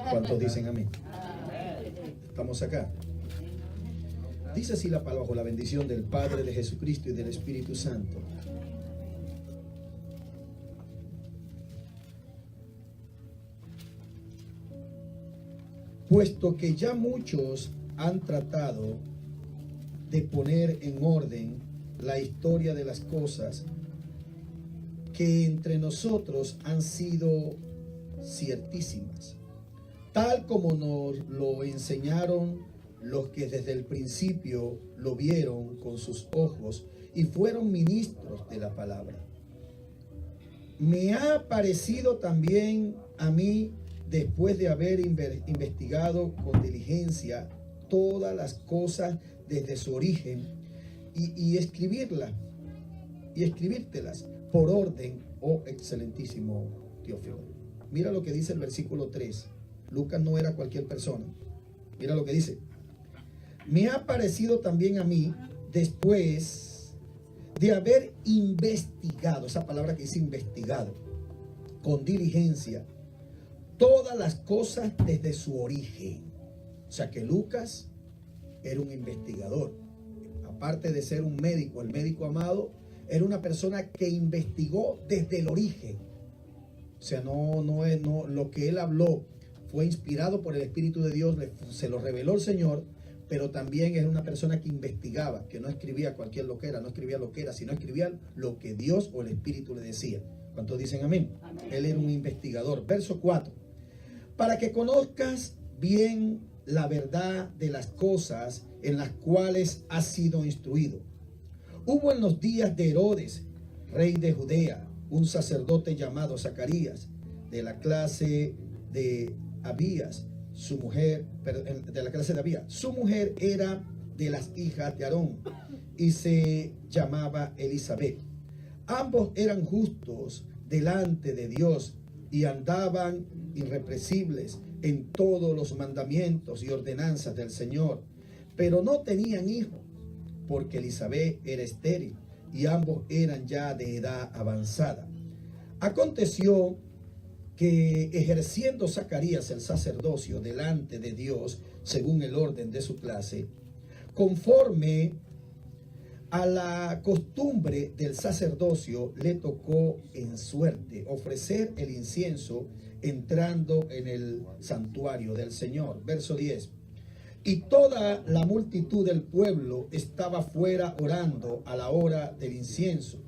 ¿Cuántos dicen amén? Estamos acá. Dice así la palabra, bajo la bendición del Padre, de Jesucristo y del Espíritu Santo. Puesto que ya muchos han tratado de poner en orden la historia de las cosas que entre nosotros han sido ciertísimas, tal como nos lo enseñaron los que desde el principio lo vieron con sus ojos y fueron ministros de la palabra. Me ha parecido también a mí, después de haber investigado con diligencia todas las cosas desde su origen y escribírtelas por orden, oh excelentísimo Teófilo. Mira lo que dice el versículo 3. Lucas no era cualquier persona. Mira lo que dice. Me ha parecido también a mí, después de haber investigado, esa palabra que dice investigado, con diligencia, todas las cosas desde su origen. O sea que Lucas era un investigador. Aparte de ser un médico, el médico amado, era una persona que investigó desde el origen. O sea, no lo que él habló fue inspirado por el Espíritu de Dios, se lo reveló el Señor, pero también era una persona que investigaba, que no escribía cualquier loquera, no escribía loquera, sino escribía lo que Dios o el Espíritu le decía. ¿Cuántos dicen amén? Amén. Él era un investigador. Verso 4. Para que conozcas bien la verdad de las cosas en las cuales has sido instruido. Hubo en los días de Herodes, rey de Judea, un sacerdote llamado Zacarías, de la clase de Abías, su mujer era de las hijas de Aarón y se llamaba Elizabeth. Ambos eran justos delante de Dios y andaban irrepresibles en todos los mandamientos y ordenanzas del Señor, pero no tenían hijo, porque Elizabeth era estéril y ambos eran ya de edad avanzada. Aconteció que ejerciendo Zacarías el sacerdocio delante de Dios, según el orden de su clase, conforme a la costumbre del sacerdocio, le tocó en suerte ofrecer el incienso entrando en el santuario del Señor. Verso 10. Y toda la multitud del pueblo estaba fuera orando a la hora del incienso.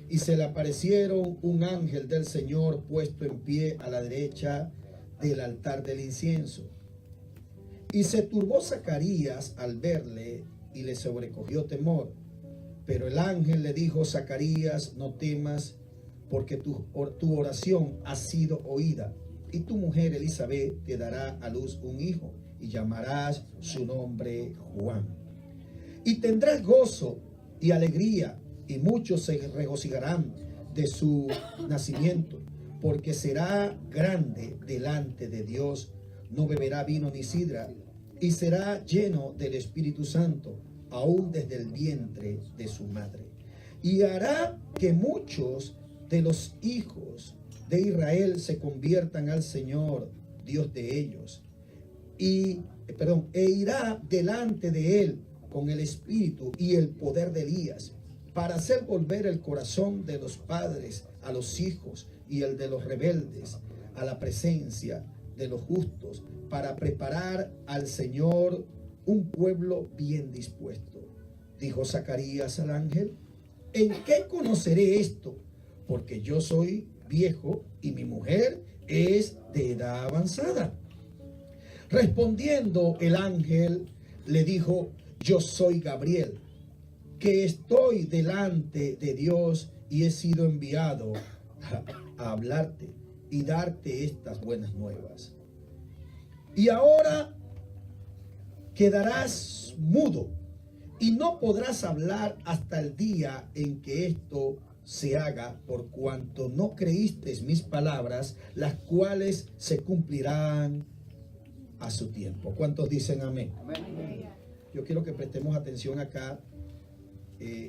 Y se le aparecieron un ángel del Señor puesto en pie a la derecha del altar del incienso. Y se turbó Zacarías al verle y le sobrecogió temor. Pero el ángel le dijo: Zacarías, no temas, porque tu oración ha sido oída, y tu mujer Elizabeth te dará a luz un hijo, y llamarás su nombre Juan. Y tendrás gozo y alegría, y muchos se regocijarán de su nacimiento, porque será grande delante de Dios, no beberá vino ni sidra, y será lleno del Espíritu Santo, aún desde el vientre de su madre. Y hará que muchos de los hijos de Israel se conviertan al Señor, Dios de ellos, e irá delante de él con el espíritu y el poder de Elías, para hacer volver el corazón de los padres a los hijos y el de los rebeldes a la presencia de los justos, para preparar al Señor un pueblo bien dispuesto. Dijo Zacarías al ángel: ¿en qué conoceré esto? Porque yo soy viejo y mi mujer es de edad avanzada. Respondiendo el ángel le dijo: yo soy Gabriel, que estoy delante de Dios y he sido enviado a hablarte y darte estas buenas nuevas. Y ahora quedarás mudo y no podrás hablar hasta el día en que esto se haga, por cuanto no creíste mis palabras, las cuales se cumplirán a su tiempo. ¿Cuántos dicen amén? Amén. Yo quiero que prestemos atención acá.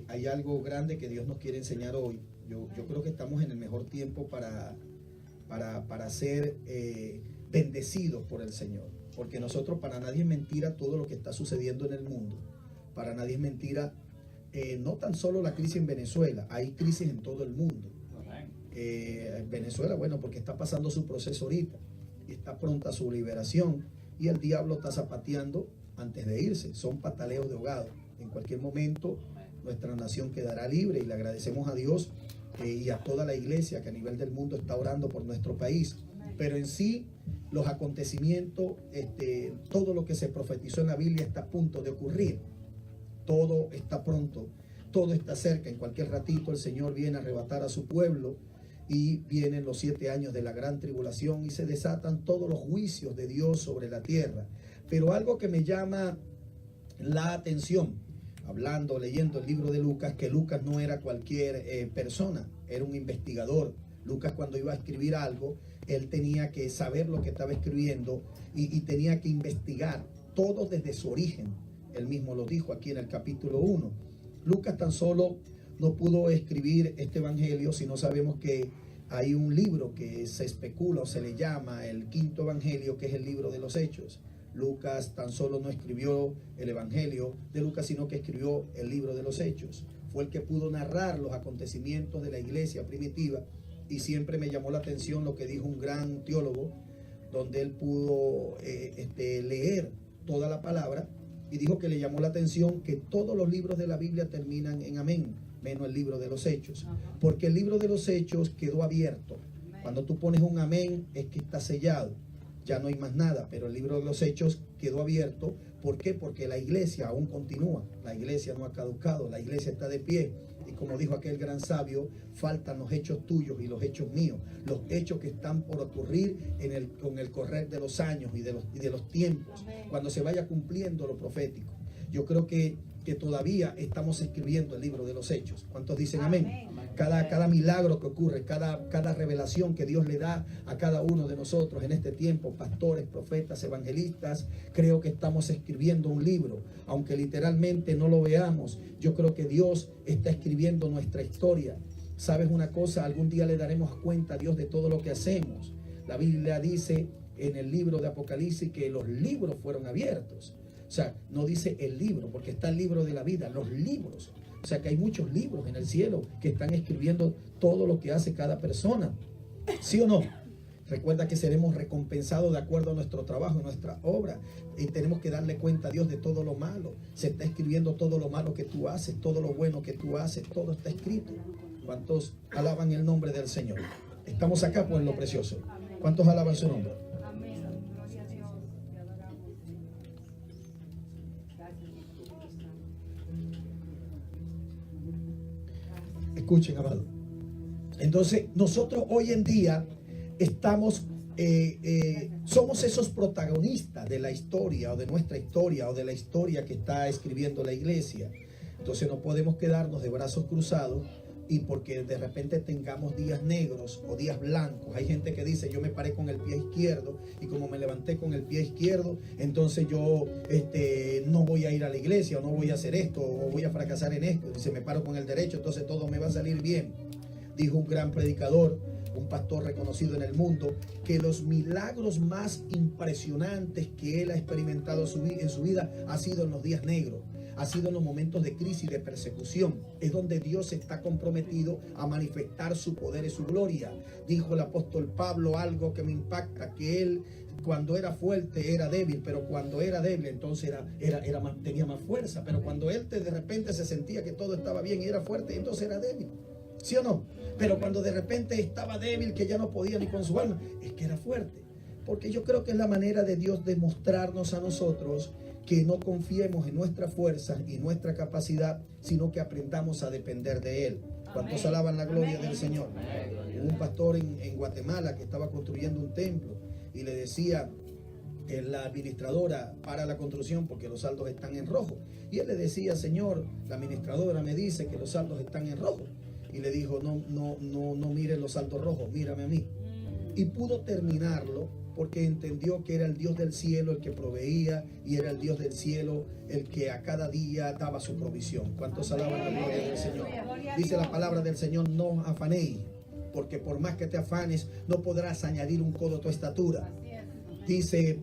Hay algo grande que Dios nos quiere enseñar hoy. Yo creo que estamos en el mejor tiempo para hacer bendecidos por el Señor. Porque nosotros, para nadie es mentira todo lo que está sucediendo en el mundo. Para nadie es mentira, no tan solo la crisis en Venezuela, hay crisis en todo el mundo. Venezuela, bueno, porque está pasando su proceso ahorita y está pronta su liberación, y el diablo está zapateando antes de irse. Son pataleos de ahogado. En cualquier momento nuestra nación quedará libre, y le agradecemos a Dios y a toda la iglesia que a nivel del mundo está orando por nuestro país. Pero en sí, los acontecimientos, todo lo que se profetizó en la Biblia está a punto de ocurrir. Todo está pronto, todo está cerca. En cualquier ratito el Señor viene a arrebatar a su pueblo, y vienen los 7 años de la gran tribulación, y se desatan todos los juicios de Dios sobre la tierra. Pero algo que me llama la atención, leyendo el libro de Lucas, que Lucas no era cualquier persona, era un investigador. Lucas, cuando iba a escribir algo, él tenía que saber lo que estaba escribiendo, y tenía que investigar todo desde su origen. Él mismo lo dijo aquí en el capítulo 1. Lucas tan solo no pudo escribir este evangelio si no sabemos que hay un libro que se especula o se le llama el quinto evangelio, que es el libro de los Hechos. Lucas tan solo no escribió el evangelio de Lucas, sino que escribió el libro de los Hechos. Fue el que pudo narrar los acontecimientos de la iglesia primitiva, y siempre me llamó la atención lo que dijo un gran teólogo, donde él pudo leer toda la palabra, y dijo que le llamó la atención que todos los libros de la Biblia terminan en amén, menos el libro de los Hechos, porque el libro de los Hechos quedó abierto. Cuando tú pones un amén es que está sellado, ya no hay más nada, pero el libro de los Hechos quedó abierto. ¿Por qué? Porque la iglesia aún continúa, la iglesia no ha caducado, la iglesia está de pie, y como dijo aquel gran sabio, faltan los hechos tuyos y los hechos míos, los hechos que están por ocurrir con el correr de los años y de los tiempos, cuando se vaya cumpliendo lo profético. Yo creo que todavía estamos escribiendo el libro de los Hechos. ¿Cuántos dicen amén? Cada milagro que ocurre, cada revelación que Dios le da a cada uno de nosotros en este tiempo, pastores, profetas, evangelistas, creo que estamos escribiendo un libro. Aunque literalmente no lo veamos, yo creo que Dios está escribiendo nuestra historia. ¿Sabes una cosa? Algún día le daremos cuenta a Dios de todo lo que hacemos. La Biblia dice en el libro de Apocalipsis que los libros fueron abiertos. O sea, no dice el libro, porque está el libro de la vida, los libros. O sea, que hay muchos libros en el cielo que están escribiendo todo lo que hace cada persona. ¿Sí o no? Recuerda que seremos recompensados de acuerdo a nuestro trabajo, nuestra obra. Y tenemos que darle cuenta a Dios de todo lo malo. Se está escribiendo todo lo malo que tú haces, todo lo bueno que tú haces, todo está escrito. ¿Cuántos alaban el nombre del Señor? Estamos acá por lo precioso. ¿Cuántos alaban su nombre? Escuchen, amado. Entonces, nosotros hoy en día somos esos protagonistas de la historia, o de nuestra historia, o de la historia que está escribiendo la iglesia. Entonces no podemos quedarnos de brazos cruzados, y porque de repente tengamos días negros o días blancos. Hay gente que dice: yo me paré con el pie izquierdo, y como me levanté con el pie izquierdo, entonces yo no voy a ir a la iglesia, o no voy a hacer esto, o voy a fracasar en esto. Dice: me paro con el derecho, entonces todo me va a salir bien. Dijo un gran predicador, un pastor reconocido en el mundo, que los milagros más impresionantes que él ha experimentado en su vida ha sido en los días negros. Ha sido en los momentos de crisis y de persecución. Es donde Dios está comprometido a manifestar su poder y su gloria. Dijo el apóstol Pablo algo que me impacta, que él cuando era fuerte era débil, pero cuando era débil entonces tenía más fuerza. Pero cuando él de repente se sentía que todo estaba bien y era fuerte, entonces era débil. ¿Sí o no? Pero cuando de repente estaba débil, que ya no podía ni con su alma, es que era fuerte. Porque yo creo que es la manera de Dios de mostrarnos a nosotros que no confiemos en nuestra fuerza y nuestra capacidad, sino que aprendamos a depender de Él. ¿Cuántos alaban la gloria del Señor? Hubo un pastor en Guatemala que estaba construyendo un templo, y le decía la administradora: para la construcción porque los saldos están en rojo. Y él le decía: Señor, la administradora me dice que los saldos están en rojo. Y le dijo: no mire los saldos rojos, mírame a mí. Y pudo terminarlo, porque entendió que era el Dios del cielo el que proveía, y era el Dios del cielo el que a cada día daba su provisión. ¿Cuántos alaban la gloria del Señor? Dice la palabra del Señor: no afanéis, porque por más que te afanes no podrás añadir un codo a tu estatura. Dice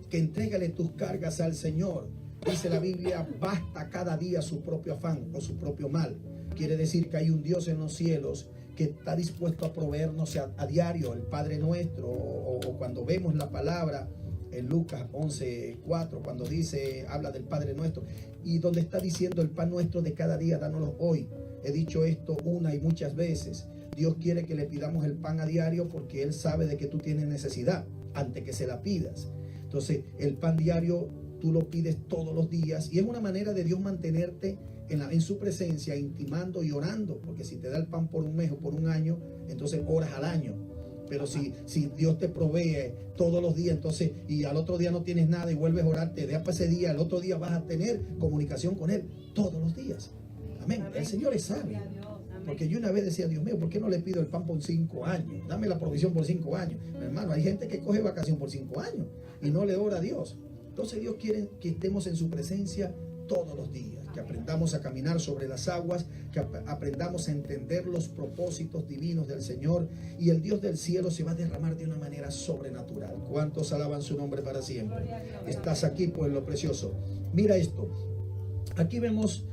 que entrégale tus cargas al Señor. Dice la Biblia, basta cada día su propio afán o su propio mal. Quiere decir que hay un Dios en los cielos que está dispuesto a proveernos a diario el Padre Nuestro, o cuando vemos la palabra en Lucas 11:4, cuando dice, habla del Padre Nuestro, y donde está diciendo el pan nuestro de cada día, dánoslo hoy. He dicho esto una y muchas veces. Dios quiere que le pidamos el pan a diario porque Él sabe de que tú tienes necesidad antes que se la pidas. Entonces, el pan diario tú lo pides todos los días y es una manera de Dios mantenerte en su presencia, intimando y orando, porque si te da el pan por un mes o por un año, entonces oras al año. Pero si Dios te provee todos los días, entonces, y al otro día no tienes nada y vuelves a orar, te dejas para ese día, al otro día vas a tener comunicación con Él todos los días. Amén. El Señor es sabio. Porque yo una vez decía, Dios mío, ¿por qué no le pido el pan por 5 años? Dame la provisión por 5 años. Mi hermano, hay gente que coge vacación por 5 años y no le ora a Dios. Entonces Dios quiere que estemos en su presencia todos los días, que aprendamos a caminar sobre las aguas, que aprendamos a entender los propósitos divinos del Señor, y el Dios del cielo se va a derramar de una manera sobrenatural. ¿Cuántos alaban su nombre para siempre? Estás aquí, pueblo precioso. Mira esto. Aquí vemos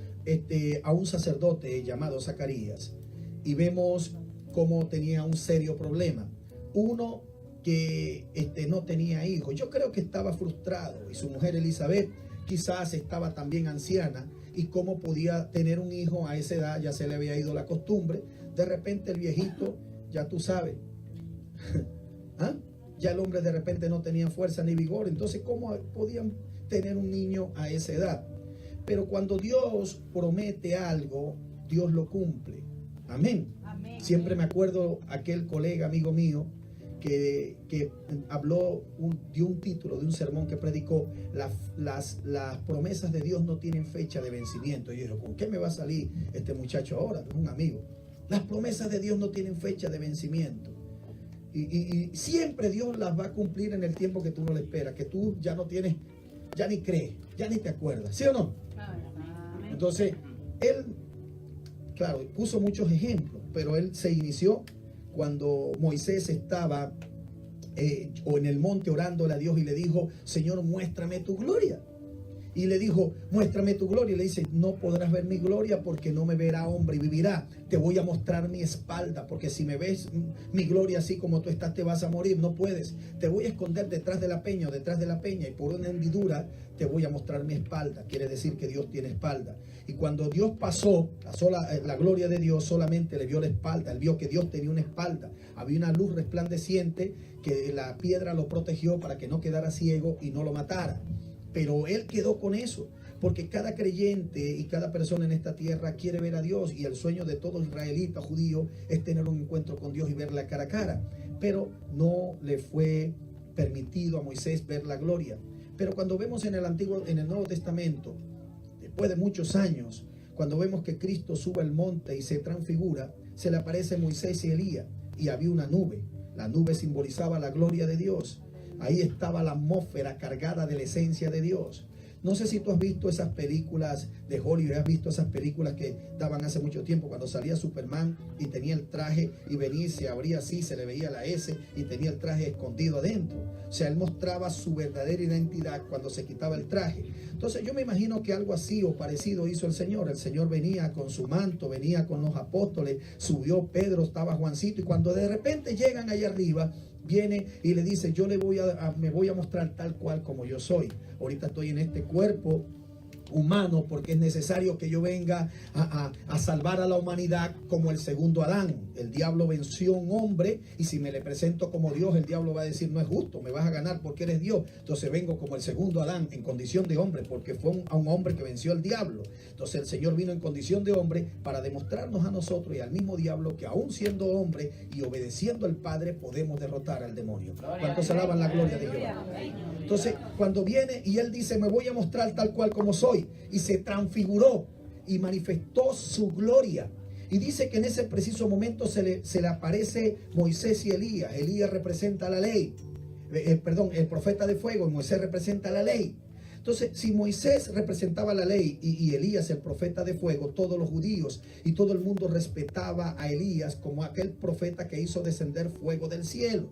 a un sacerdote llamado Zacarías y vemos cómo tenía un serio problema. Uno, que no tenía hijos. Yo creo que estaba frustrado, y su mujer Elizabeth quizás estaba también anciana, y cómo podía tener un hijo a esa edad. Ya se le había ido la costumbre. De repente el viejito, ya tú sabes, ¿ah? Ya el hombre de repente no tenía fuerza ni vigor. Entonces, ¿cómo podían tener un niño a esa edad? Pero cuando Dios promete algo, Dios lo cumple. Amén. Amén. Siempre me acuerdo aquel colega, amigo mío, que habló, dio un título de un sermón que predicó, las promesas de Dios no tienen fecha de vencimiento. Y yo digo, ¿con qué me va a salir este muchacho ahora? Un amigo. Las promesas de Dios no tienen fecha de vencimiento. Y siempre Dios las va a cumplir en el tiempo que tú no le esperas, que tú ya no tienes, ya ni crees, ya ni te acuerdas. ¿Sí o no? Entonces, él, claro, puso muchos ejemplos, pero él se inició cuando Moisés estaba o en el monte orándole a Dios y le dijo, Señor, muéstrame tu gloria. Y le dijo, muéstrame tu gloria. Y le dice, no podrás ver mi gloria porque no me verá hombre y vivirá. Te voy a mostrar mi espalda, porque si me ves mi gloria así como tú estás, te vas a morir. No puedes. Te voy a esconder detrás de la peña o detrás de la peña, y por una hendidura te voy a mostrar mi espalda. Quiere decir que Dios tiene espalda. Y cuando Dios pasó, la gloria de Dios solamente le vio la espalda. Él vio que Dios tenía una espalda. Había una luz resplandeciente que la piedra lo protegió para que no quedara ciego y no lo matara. Pero él quedó con eso, porque cada creyente y cada persona en esta tierra quiere ver a Dios, y el sueño de todo israelita judío es tener un encuentro con Dios y verla cara a cara. Pero no le fue permitido a Moisés ver la gloria. Pero cuando vemos en el Nuevo Testamento, después de muchos años, cuando vemos que Cristo sube al monte y se transfigura, se le aparece Moisés y Elías, y había una nube. La nube simbolizaba la gloria de Dios. Ahí estaba la atmósfera cargada de la esencia de Dios. No sé si tú has visto esas películas de Hollywood, has visto esas películas que daban hace mucho tiempo, cuando salía Superman y tenía el traje y venía y se abría así, se le veía la S y tenía el traje escondido adentro. O sea, él mostraba su verdadera identidad cuando se quitaba el traje. Entonces yo me imagino que algo así o parecido hizo el Señor. El Señor venía con su manto, venía con los apóstoles, subió Pedro, estaba Juancito, y cuando de repente llegan allá arriba, viene y le dice, yo me voy a mostrar tal cual como yo soy. Ahorita estoy en este cuerpo humano porque es necesario que yo venga a salvar a la humanidad como el segundo Adán. El diablo venció a un hombre, y si me le presento como Dios, el diablo va a decir, no es justo, me vas a ganar porque eres Dios. Entonces vengo como el segundo Adán en condición de hombre, porque fue a un hombre que venció al diablo. Entonces el Señor vino en condición de hombre para demostrarnos a nosotros y al mismo diablo que aún siendo hombre y obedeciendo al Padre podemos derrotar al demonio. ¿Cuántos alaban la gloria de Jehová? Entonces cuando viene y él dice, me voy a mostrar tal cual como soy, y se transfiguró y manifestó su gloria. Y dice que en ese preciso momento se le aparece Moisés y Elías. Elías representa la ley, el profeta de fuego, y Moisés representa la ley. Entonces, si Moisés representaba la ley y Elías el profeta de fuego, todos los judíos y todo el mundo respetaba a Elías como aquel profeta que hizo descender fuego del cielo.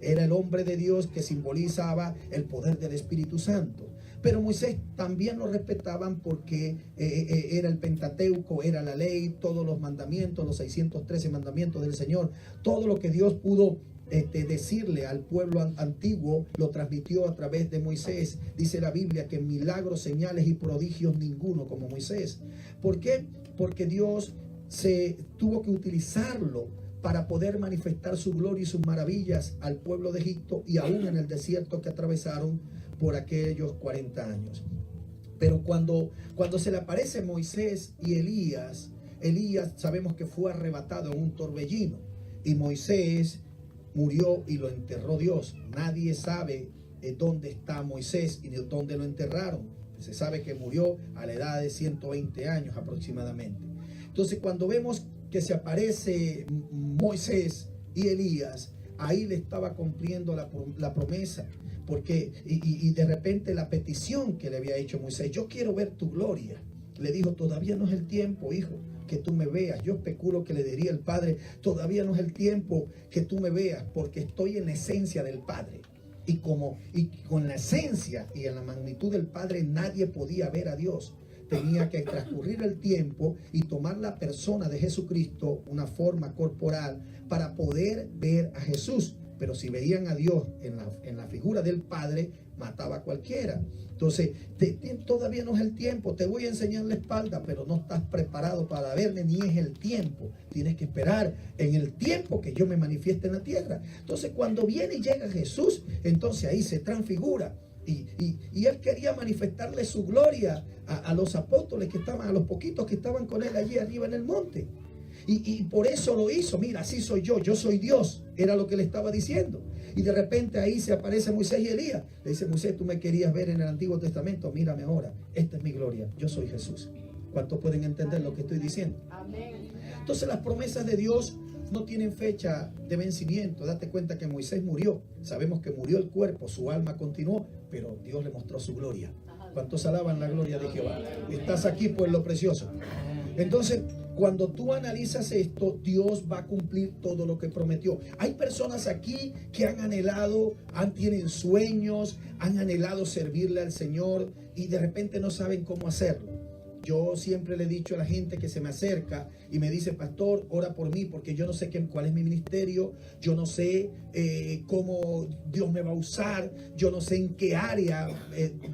Era el hombre de Dios que simbolizaba el poder del Espíritu Santo. Pero Moisés también lo respetaban porque era el Pentateuco, era la ley, todos los mandamientos, los 613 mandamientos del Señor, todo lo que Dios pudo decirle al pueblo antiguo, lo transmitió a través de Moisés. Dice la Biblia que milagros, señales y prodigios ninguno como Moisés. ¿Por qué? Porque Dios se tuvo que utilizarlo para poder manifestar su gloria y sus maravillas al pueblo de Egipto y aún en el desierto que atravesaron por aquellos 40 años. Pero cuando se le aparece Moisés y Elías sabemos que fue arrebatado en un torbellino y Moisés murió y lo enterró Dios. Nadie sabe dónde está Moisés y dónde lo enterraron. Se sabe que murió a la edad de 120 años aproximadamente. Entonces, cuando vemos que se aparece Moisés y Elías, ahí le estaba cumpliendo la promesa, porque y de repente la petición que le había hecho Moisés: yo quiero ver tu gloria. Le dijo: todavía no es el tiempo, hijo, que tú me veas. Yo especulo que le diría el Padre: todavía no es el tiempo que tú me veas, porque estoy en la esencia del Padre. Y con la esencia y en la magnitud del Padre nadie podía ver a Dios. Tenía que transcurrir el tiempo y tomar la persona de Jesucristo, una forma corporal, para poder ver a Jesús. Pero si veían a Dios en la figura del Padre, mataba a cualquiera. Entonces, todavía no es el tiempo. Te voy a enseñar la espalda, pero no estás preparado para verme, ni es el tiempo. Tienes que esperar en el tiempo que yo me manifieste en la tierra. Entonces, cuando viene y llega Jesús, entonces ahí se transfigura. Y él quería manifestarle su gloria a los apóstoles que estaban, a los poquitos que estaban con él allí arriba en el monte. Y por eso lo hizo. Mira, así soy yo soy Dios. Era lo que le estaba diciendo. Y de repente ahí se aparece Moisés y Elías. Le dice: Moisés, tú me querías ver en el Antiguo Testamento, mírame ahora. Esta es mi gloria, yo soy Jesús. ¿Cuántos pueden entender lo que estoy diciendo? Amén. Entonces las promesas de Dios no tienen fecha de vencimiento. Date cuenta que Moisés murió. Sabemos que murió el cuerpo, su alma continuó, pero Dios le mostró su gloria. ¿Cuántos alaban la gloria de Jehová? Estás aquí, pueblo precioso. Entonces, cuando tú analizas esto, Dios va a cumplir todo lo que prometió. Hay personas aquí que han anhelado, tienen sueños, han anhelado servirle al Señor y de repente no saben cómo hacerlo. Yo siempre le he dicho a la gente que se me acerca y me dice: pastor, ora por mí, porque yo no sé cuál es mi ministerio, yo no sé cómo Dios me va a usar, yo no sé en qué área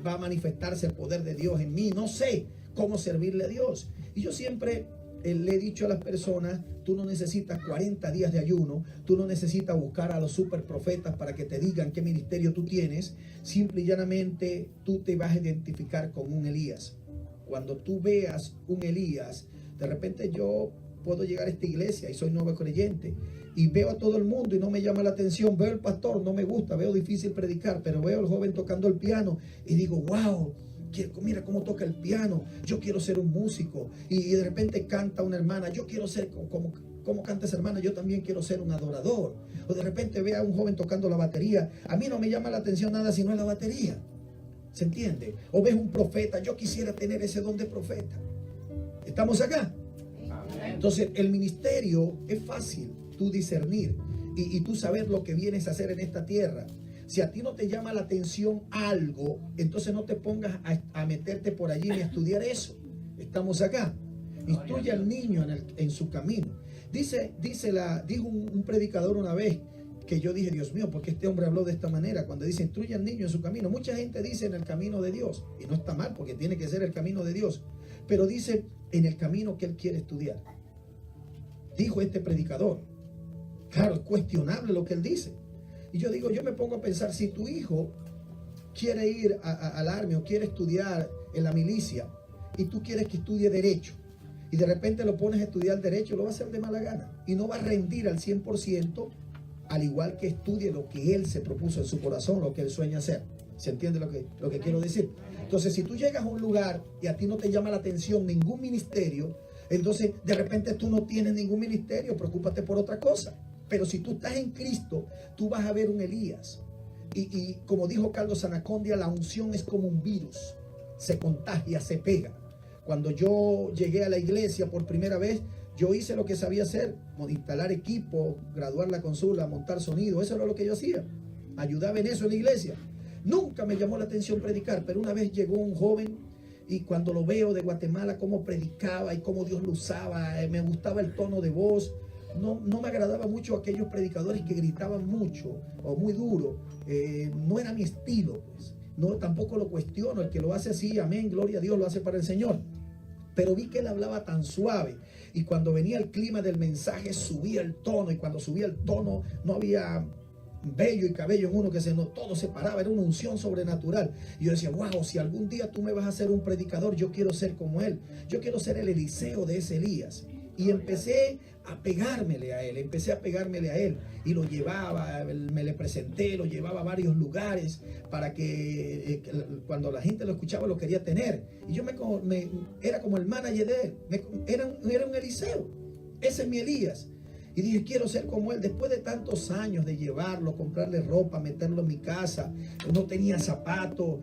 va a manifestarse el poder de Dios en mí, no sé cómo servirle a Dios. Y yo siempre le he dicho a las personas: tú no necesitas 40 días de ayuno, tú no necesitas buscar a los super profetas para que te digan qué ministerio tú tienes. Simple y llanamente tú te vas a identificar con un Elías. Cuando tú veas un Elías, de repente yo puedo llegar a esta iglesia y soy nuevo creyente y veo a todo el mundo y no me llama la atención, veo el pastor, no me gusta, veo difícil predicar, pero veo al joven tocando el piano y digo: wow, mira cómo toca el piano, yo quiero ser un músico. Y de repente canta una hermana: yo quiero ser como canta esa hermana, yo también quiero ser un adorador. O de repente ve a un joven tocando la batería, a mí no me llama la atención nada si no es la batería. ¿Se entiende? O ves un profeta: yo quisiera tener ese don de profeta. ¿Estamos acá? Amén. Entonces el ministerio es fácil tú discernir y tú saber lo que vienes a hacer en esta tierra. Si a ti no te llama la atención algo, entonces no te pongas a meterte por allí ni a estudiar eso. Estamos acá. Instruye al niño en su camino. Dijo un predicador una vez, que yo dije: Dios mío, ¿por qué este hombre habló de esta manera? Cuando dice: instruye al niño en su camino. Mucha gente dice en el camino de Dios, y no está mal porque tiene que ser el camino de Dios, pero dice en el camino que él quiere estudiar. Dijo este predicador. Claro, es cuestionable lo que él dice. Y yo digo, yo me pongo a pensar: si tu hijo quiere ir al army o quiere estudiar en la milicia y tú quieres que estudie derecho y de repente lo pones a estudiar derecho, lo va a hacer de mala gana y no va a rendir al 100%, al igual que estudie lo que él se propuso en su corazón, lo que él sueña hacer. ¿Se entiende lo que quiero decir? Entonces, si tú llegas a un lugar y a ti no te llama la atención ningún ministerio, entonces de repente tú no tienes ningún ministerio, preocúpate por otra cosa. Pero si tú estás en Cristo, tú vas a ver un Elías. Y como dijo Carlos Anacondia, la unción es como un virus. Se contagia, se pega. Cuando yo llegué a la iglesia por primera vez, yo hice lo que sabía hacer: instalar equipo, graduar la consola, montar sonido. Eso era lo que yo hacía. Ayudaba en eso en la iglesia. Nunca me llamó la atención predicar, pero una vez llegó un joven y cuando lo veo de Guatemala, cómo predicaba y cómo Dios lo usaba, me gustaba el tono de voz. No me agradaba mucho aquellos predicadores que gritaban mucho o muy duro. No era mi estilo, pues. No, tampoco lo cuestiono. El que lo hace así, amén, gloria a Dios, lo hace para el Señor. Pero vi que él hablaba tan suave, y cuando venía el clima del mensaje subía el tono, y cuando subía el tono no había vello y cabello en uno, que todo se paraba, era una unción sobrenatural. Y yo decía, wow, si algún día tú me vas a hacer un predicador, yo quiero ser como él. Yo quiero ser el Eliseo de ese Elías. Y empecé a pegármele a él, y lo llevaba, me le presenté, lo llevaba a varios lugares para que cuando la gente lo escuchaba lo quería tener. Y yo era como el manager de él, era un Eliseo. Ese es mi Elías. Y dije, quiero ser como él. Después de tantos años de llevarlo, comprarle ropa, meterlo en mi casa, no tenía zapatos,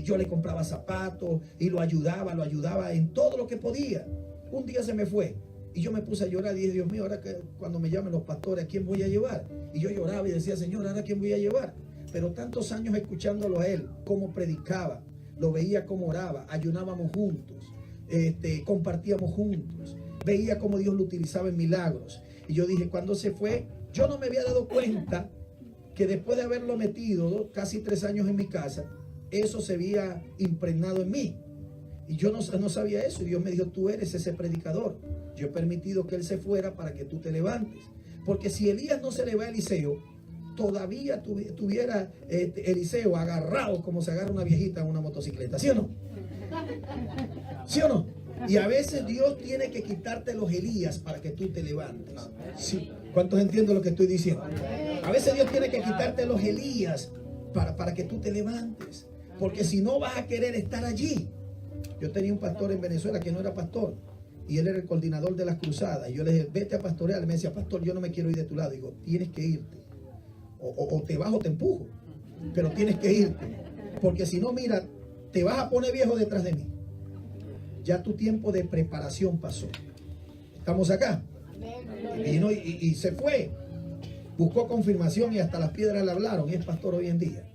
yo le compraba zapatos y lo ayudaba en todo lo que podía. Un día se me fue y yo me puse a llorar y dije, Dios mío, ahora que cuando me llamen los pastores, ¿a quién voy a llevar? Y yo lloraba y decía, Señor, ¿ahora a quién voy a llevar? Pero tantos años escuchándolo a él, cómo predicaba, lo veía cómo oraba, ayunábamos juntos, compartíamos juntos, veía cómo Dios lo utilizaba en milagros. Y yo dije, cuando se fue, yo no me había dado cuenta que después de haberlo metido casi 3 años en mi casa, eso se había impregnado en mí. Y yo no sabía eso. Y Dios me dijo, tú eres ese predicador. Yo he permitido que él se fuera para que tú te levantes. Porque si Elías no se le va a Eliseo, todavía tuviera Eliseo agarrado como se agarra una viejita en una motocicleta. ¿Sí o no? ¿Sí o no? Y a veces Dios tiene que quitarte los Elías para que tú te levantes. ¿Sí? ¿Cuántos entienden lo que estoy diciendo? A veces Dios tiene que quitarte los Elías para que tú te levantes. Porque si no vas a querer estar allí. Yo tenía un pastor en Venezuela que no era pastor, y él era el coordinador de las cruzadas. Y yo le dije, vete a pastorear. Me decía, pastor, yo no me quiero ir de tu lado. Digo, tienes que irte. O te bajo o te empujo. Pero tienes que irte. Porque si no, mira, te vas a poner viejo detrás de mí. Ya tu tiempo de preparación pasó. Estamos acá. Vino y se fue. Buscó confirmación y hasta las piedras le hablaron. Y es pastor hoy en día.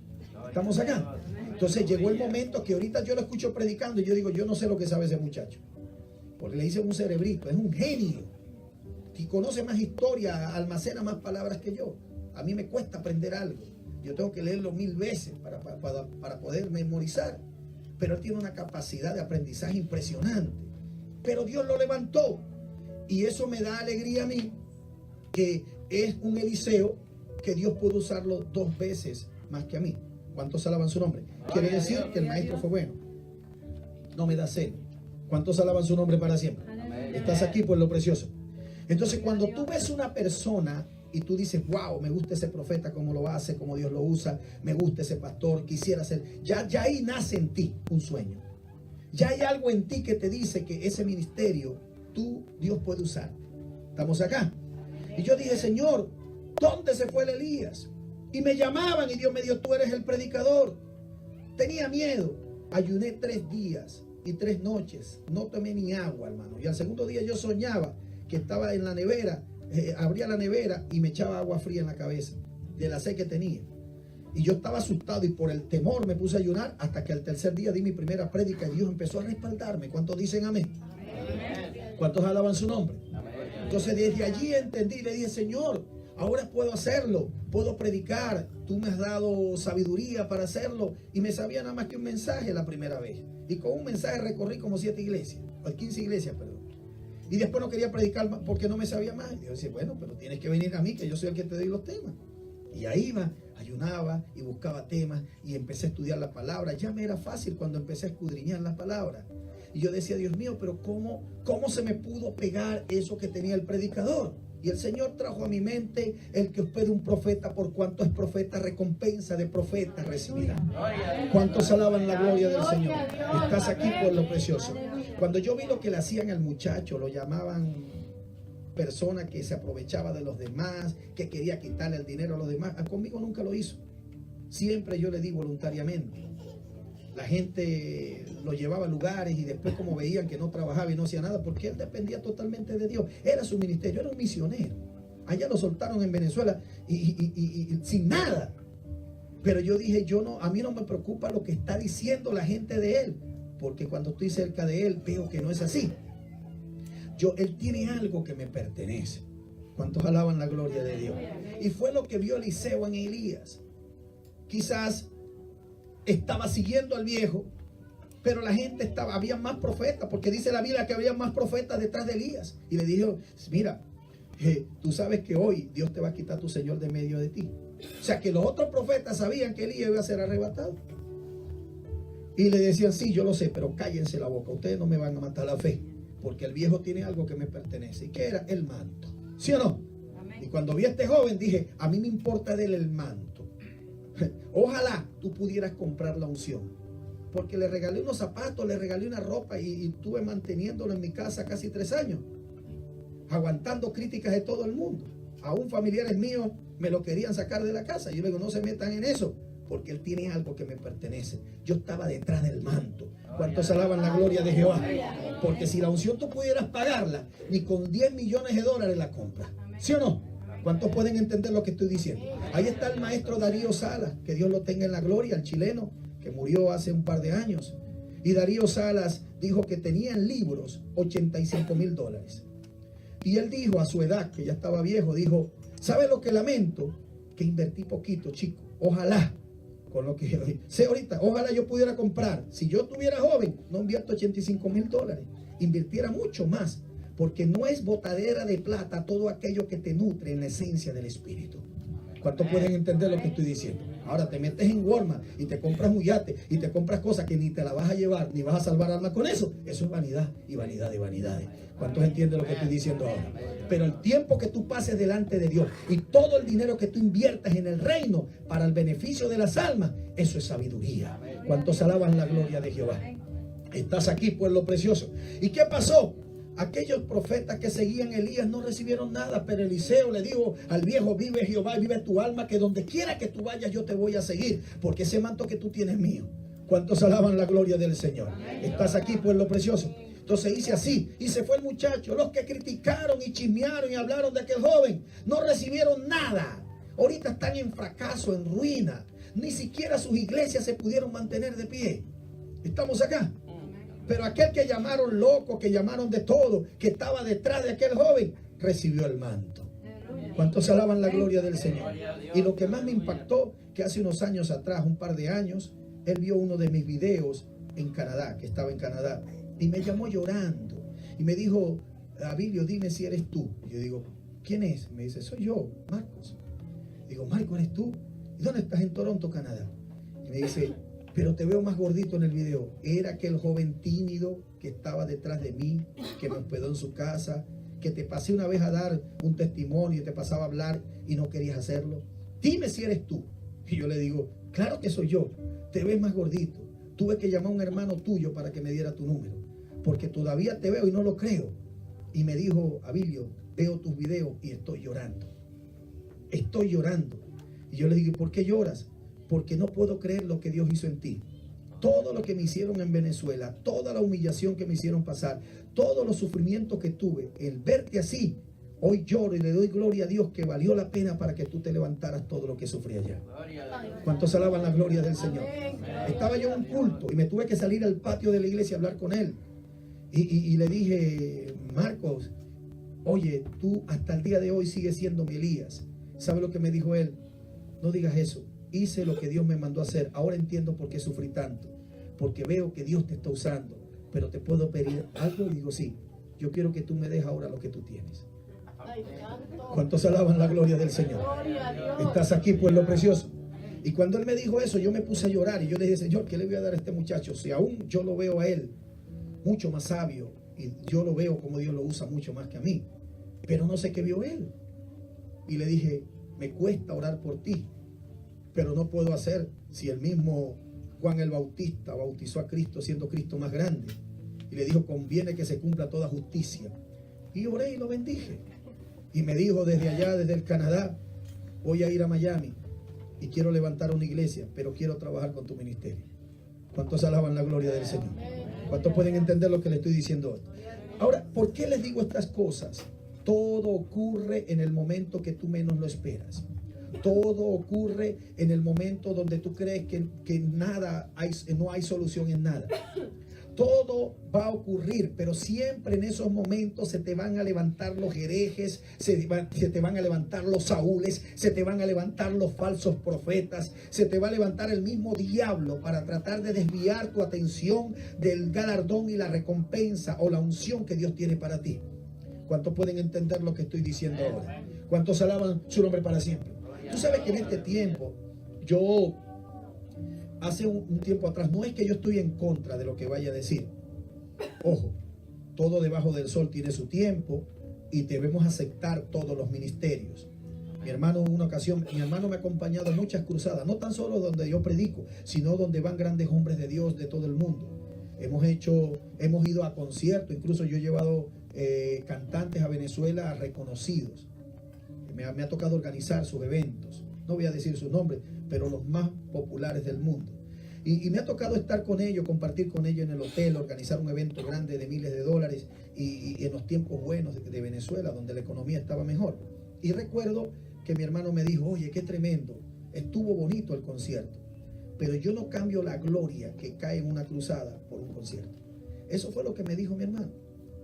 Estamos acá. Entonces llegó el momento que ahorita yo lo escucho predicando y yo digo, yo no sé lo que sabe ese muchacho. Porque le hice un cerebrito, es un genio. Y conoce más historia, almacena más palabras que yo. A mí me cuesta aprender algo. Yo tengo que leerlo 1000 veces para poder memorizar. Pero él tiene una capacidad de aprendizaje impresionante. Pero Dios lo levantó. Y eso me da alegría a mí, que es un Eliseo que Dios pudo usarlo 2 veces más que a mí. ¿Cuántos alaban su nombre? Quiere decir que el maestro fue bueno. No me da celo. ¿Cuántos alaban su nombre para siempre? Estás aquí por lo precioso. Entonces, cuando tú ves una persona y tú dices, wow, me gusta ese profeta, cómo lo hace, cómo Dios lo usa, me gusta ese pastor, quisiera ser, ya ahí nace en ti un sueño. Ya hay algo en ti que te dice que ese ministerio, Dios puede usar. ¿Estamos acá? Y yo dije, Señor, ¿dónde se fue el Elías? Y me llamaban y Dios me dijo, tú eres el predicador. Tenía miedo. Ayuné 3 días y 3 noches. No tomé ni agua, hermano. Y al segundo día yo soñaba que estaba en la nevera. Abría la nevera y me echaba agua fría en la cabeza de la sed que tenía. Y yo estaba asustado y por el temor me puse a ayunar hasta que al tercer día di mi primera prédica y Dios empezó a respaldarme. ¿Cuántos dicen amén? ¿Cuántos alaban su nombre? Entonces desde allí entendí, le dije, Señor, ahora puedo hacerlo, puedo predicar, tú me has dado sabiduría para hacerlo. Y me sabía nada más que un mensaje la primera vez. Y con un mensaje recorrí como 7 iglesias, o 15 iglesias, perdón. Y después no quería predicar más porque no me sabía más. Y yo decía, bueno, pero tienes que venir a mí, que yo soy el que te doy los temas. Y ahí iba, ayunaba y buscaba temas y empecé a estudiar la palabra. Ya me era fácil cuando empecé a escudriñar la palabra. Y yo decía, Dios mío, pero ¿cómo se me pudo pegar eso que tenía el predicador? Y el Señor trajo a mi mente, el que hospede un profeta, por cuanto es profeta, recompensa de profeta recibirá. ¿Cuántos alaban la gloria del Señor? Estás aquí por lo precioso. Cuando yo vi lo que le hacían al muchacho, lo llamaban persona que se aprovechaba de los demás, que quería quitarle el dinero a los demás. Conmigo nunca lo hizo. Siempre yo le di voluntariamente. la gente lo llevaba a lugares y después como veían que no trabajaba y no hacía nada, porque él dependía totalmente de Dios. Era su ministerio, era un misionero. Allá lo soltaron en Venezuela y sin nada. Pero yo dije, a mí no me preocupa lo que está diciendo la gente de él, porque cuando estoy cerca de él veo que no es así. Él tiene algo que me pertenece. ¿Cuántos alaban la gloria de Dios? Y fue lo que vio Eliseo en Elías. Quizás estaba siguiendo al viejo, pero la gente había más profetas, porque dice la Biblia que había más profetas detrás de Elías. Y le dijo, mira, tú sabes que hoy Dios te va a quitar tu Señor de medio de ti. O sea que los otros profetas sabían que Elías iba a ser arrebatado. Y le decían, sí, yo lo sé, pero cállense la boca, ustedes no me van a matar la fe, porque el viejo tiene algo que me pertenece. ¿Y qué era? El manto. ¿Sí o no? Amén. Y cuando vi a este joven dije, a mí me importa de él el manto. Ojalá tú pudieras comprar la unción, porque le regalé unos zapatos, le regalé una ropa y estuve manteniéndolo en mi casa casi 3 años, aguantando críticas de todo el mundo. Aún familiares míos me lo querían sacar de la casa. Yo le digo, no se metan en eso, porque él tiene algo que me pertenece. Yo estaba detrás del manto. ¿Cuántos alaban la gloria de Jehová? Porque si la unción tú pudieras pagarla, ni con 10 millones de dólares la compras. ¿Sí o no? ¿Cuántos pueden entender lo que estoy diciendo? Ahí está el maestro Darío Salas, que Dios lo tenga en la gloria, el chileno, que murió hace un par de años. Y Darío Salas dijo que tenía en libros $85,000. Y él dijo a su edad, que ya estaba viejo, dijo, ¿sabe lo que lamento? Que invertí poquito, chico. Ojalá, con lo que sé ahorita, ojalá yo pudiera comprar. Si yo estuviera joven, no invierto $85,000. Invirtiera mucho más. Porque no es botadera de plata todo aquello que te nutre en la esencia del Espíritu. ¿Cuántos pueden entender lo que estoy diciendo? Ahora te metes en Walmart y te compras un yate y te compras cosas que ni te la vas a llevar, ni vas a salvar alma con eso. Eso es vanidad y vanidad de vanidades. ¿Cuántos entienden lo que estoy diciendo ahora? Pero el tiempo que tú pases delante de Dios y todo el dinero que tú inviertas en el reino para el beneficio de las almas, eso es sabiduría. ¿Cuántos alaban la gloria de Jehová? Estás aquí, pueblo precioso. ¿Y qué pasó? Aquellos profetas que seguían a Elías no recibieron nada, pero Eliseo le dijo al viejo, vive Jehová, vive tu alma, que donde quiera que tú vayas yo te voy a seguir, porque ese manto que tú tienes es mío. ¿Cuántos alaban la gloria del Señor? Estás aquí, pueblo precioso. Entonces hice así, y se fue el muchacho. Los que criticaron y chismearon y hablaron de aquel joven, no recibieron nada. Ahorita están en fracaso, en ruina. Ni siquiera sus iglesias se pudieron mantener de pie. ¿Estamos acá? Pero aquel que llamaron loco, que llamaron de todo, que estaba detrás de aquel joven, recibió el manto. ¿Cuántos alaban la gloria del Señor? Y lo que más me impactó, que hace unos años atrás, un par de años, él vio uno de mis videos en Canadá, que estaba en Canadá, y me llamó llorando. Y me dijo, Abilio, dime si eres tú. Y yo digo, ¿quién es? Me dice, soy yo, Marcos. Digo, Marcos, ¿eres tú? ¿Y dónde estás? En Toronto, Canadá. Y me dice, pero te veo más gordito en el video. Era aquel joven tímido que estaba detrás de mí, que me hospedó en su casa, que te pasé una vez a dar un testimonio y te pasaba a hablar y no querías hacerlo. Dime si eres tú. Y yo le digo, claro que soy yo. Te ves más gordito. Tuve que llamar a un hermano tuyo para que me diera tu número, porque todavía te veo y no lo creo. Y me dijo, Abilio, veo tus videos y estoy llorando. Estoy llorando. Y yo le digo, ¿por qué lloras? Porque no puedo creer lo que Dios hizo en ti. Todo lo que me hicieron en Venezuela, toda la humillación que me hicieron pasar, todos los sufrimientos que tuve, el verte así, hoy lloro y le doy gloria a Dios que valió la pena para que tú te levantaras todo lo que sufrí allá. ¿Cuántos alaban la gloria del Señor? Estaba yo en un culto y me tuve que salir al patio de la iglesia a hablar con él. Y le dije, Marcos, oye, tú hasta el día de hoy sigues siendo mi Elías. ¿Sabe lo que me dijo él? No digas eso. Hice lo que Dios me mandó a hacer. Ahora entiendo por qué sufrí tanto. Porque veo que Dios te está usando. Pero te puedo pedir algo. Y digo, sí, yo quiero que tú me des ahora lo que tú tienes. ¿Cuántos alaban la gloria del Señor? Estás aquí, pueblo precioso. Y cuando él me dijo eso, yo me puse a llorar. Y yo le dije, Señor, ¿qué le voy a dar a este muchacho? Si aún yo lo veo a él mucho más sabio. Y yo lo veo como Dios lo usa mucho más que a mí. Pero no sé qué vio él. Y le dije, me cuesta orar por ti, pero no puedo hacer si el mismo Juan el Bautista bautizó a Cristo siendo Cristo más grande. Y le dijo, conviene que se cumpla toda justicia. Y oré y lo bendije. Y me dijo desde allá, desde el Canadá, voy a ir a Miami y quiero levantar una iglesia, pero quiero trabajar con tu ministerio. ¿Cuántos alaban la gloria del Señor? ¿Cuántos pueden entender lo que le estoy diciendo hoy? Ahora, ¿por qué les digo estas cosas? Todo ocurre en el momento que tú menos lo esperas. Todo ocurre en el momento donde tú crees que no hay solución en nada. Todo va a ocurrir, pero siempre en esos momentos se te van a levantar los herejes, se te van a levantar los saúles, se te van a levantar los falsos profetas, se te va a levantar el mismo diablo para tratar de desviar tu atención del galardón y la recompensa o la unción que Dios tiene para ti. ¿Cuántos pueden entender lo que estoy diciendo ahora? ¿Cuántos alaban su nombre para siempre? Tú sabes que en este tiempo, hace un tiempo atrás, no es que yo estoy en contra de lo que vaya a decir. Ojo, todo debajo del sol tiene su tiempo y debemos aceptar todos los ministerios. Mi hermano, en una ocasión, mi hermano me ha acompañado a muchas cruzadas, no tan solo donde yo predico, sino donde van grandes hombres de Dios de todo el mundo. Hemos ido a conciertos, incluso yo he llevado cantantes a Venezuela reconocidos. Me ha tocado organizar sus eventos. No voy a decir sus nombres, pero los más populares del mundo. Y me ha tocado estar con ellos, compartir con ellos en el hotel, organizar un evento grande de miles de dólares y en los tiempos buenos de Venezuela, donde la economía estaba mejor. Y recuerdo que mi hermano me dijo, oye, qué tremendo, estuvo bonito el concierto, pero yo no cambio la gloria que cae en una cruzada por un concierto. Eso fue lo que me dijo mi hermano.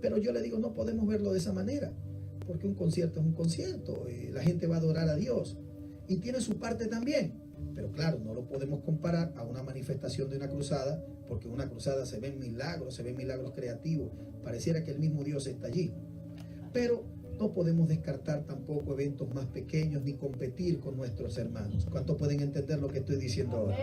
Pero yo le digo, no podemos verlo de esa manera, porque un concierto es un concierto, la gente va a adorar a Dios y tiene su parte también, pero claro, no lo podemos comparar a una manifestación de una cruzada, porque en una cruzada se ven milagros creativos, pareciera que el mismo Dios está allí, pero no podemos descartar tampoco eventos más pequeños ni competir con nuestros hermanos. ¿Cuántos pueden entender lo que estoy diciendo ahora?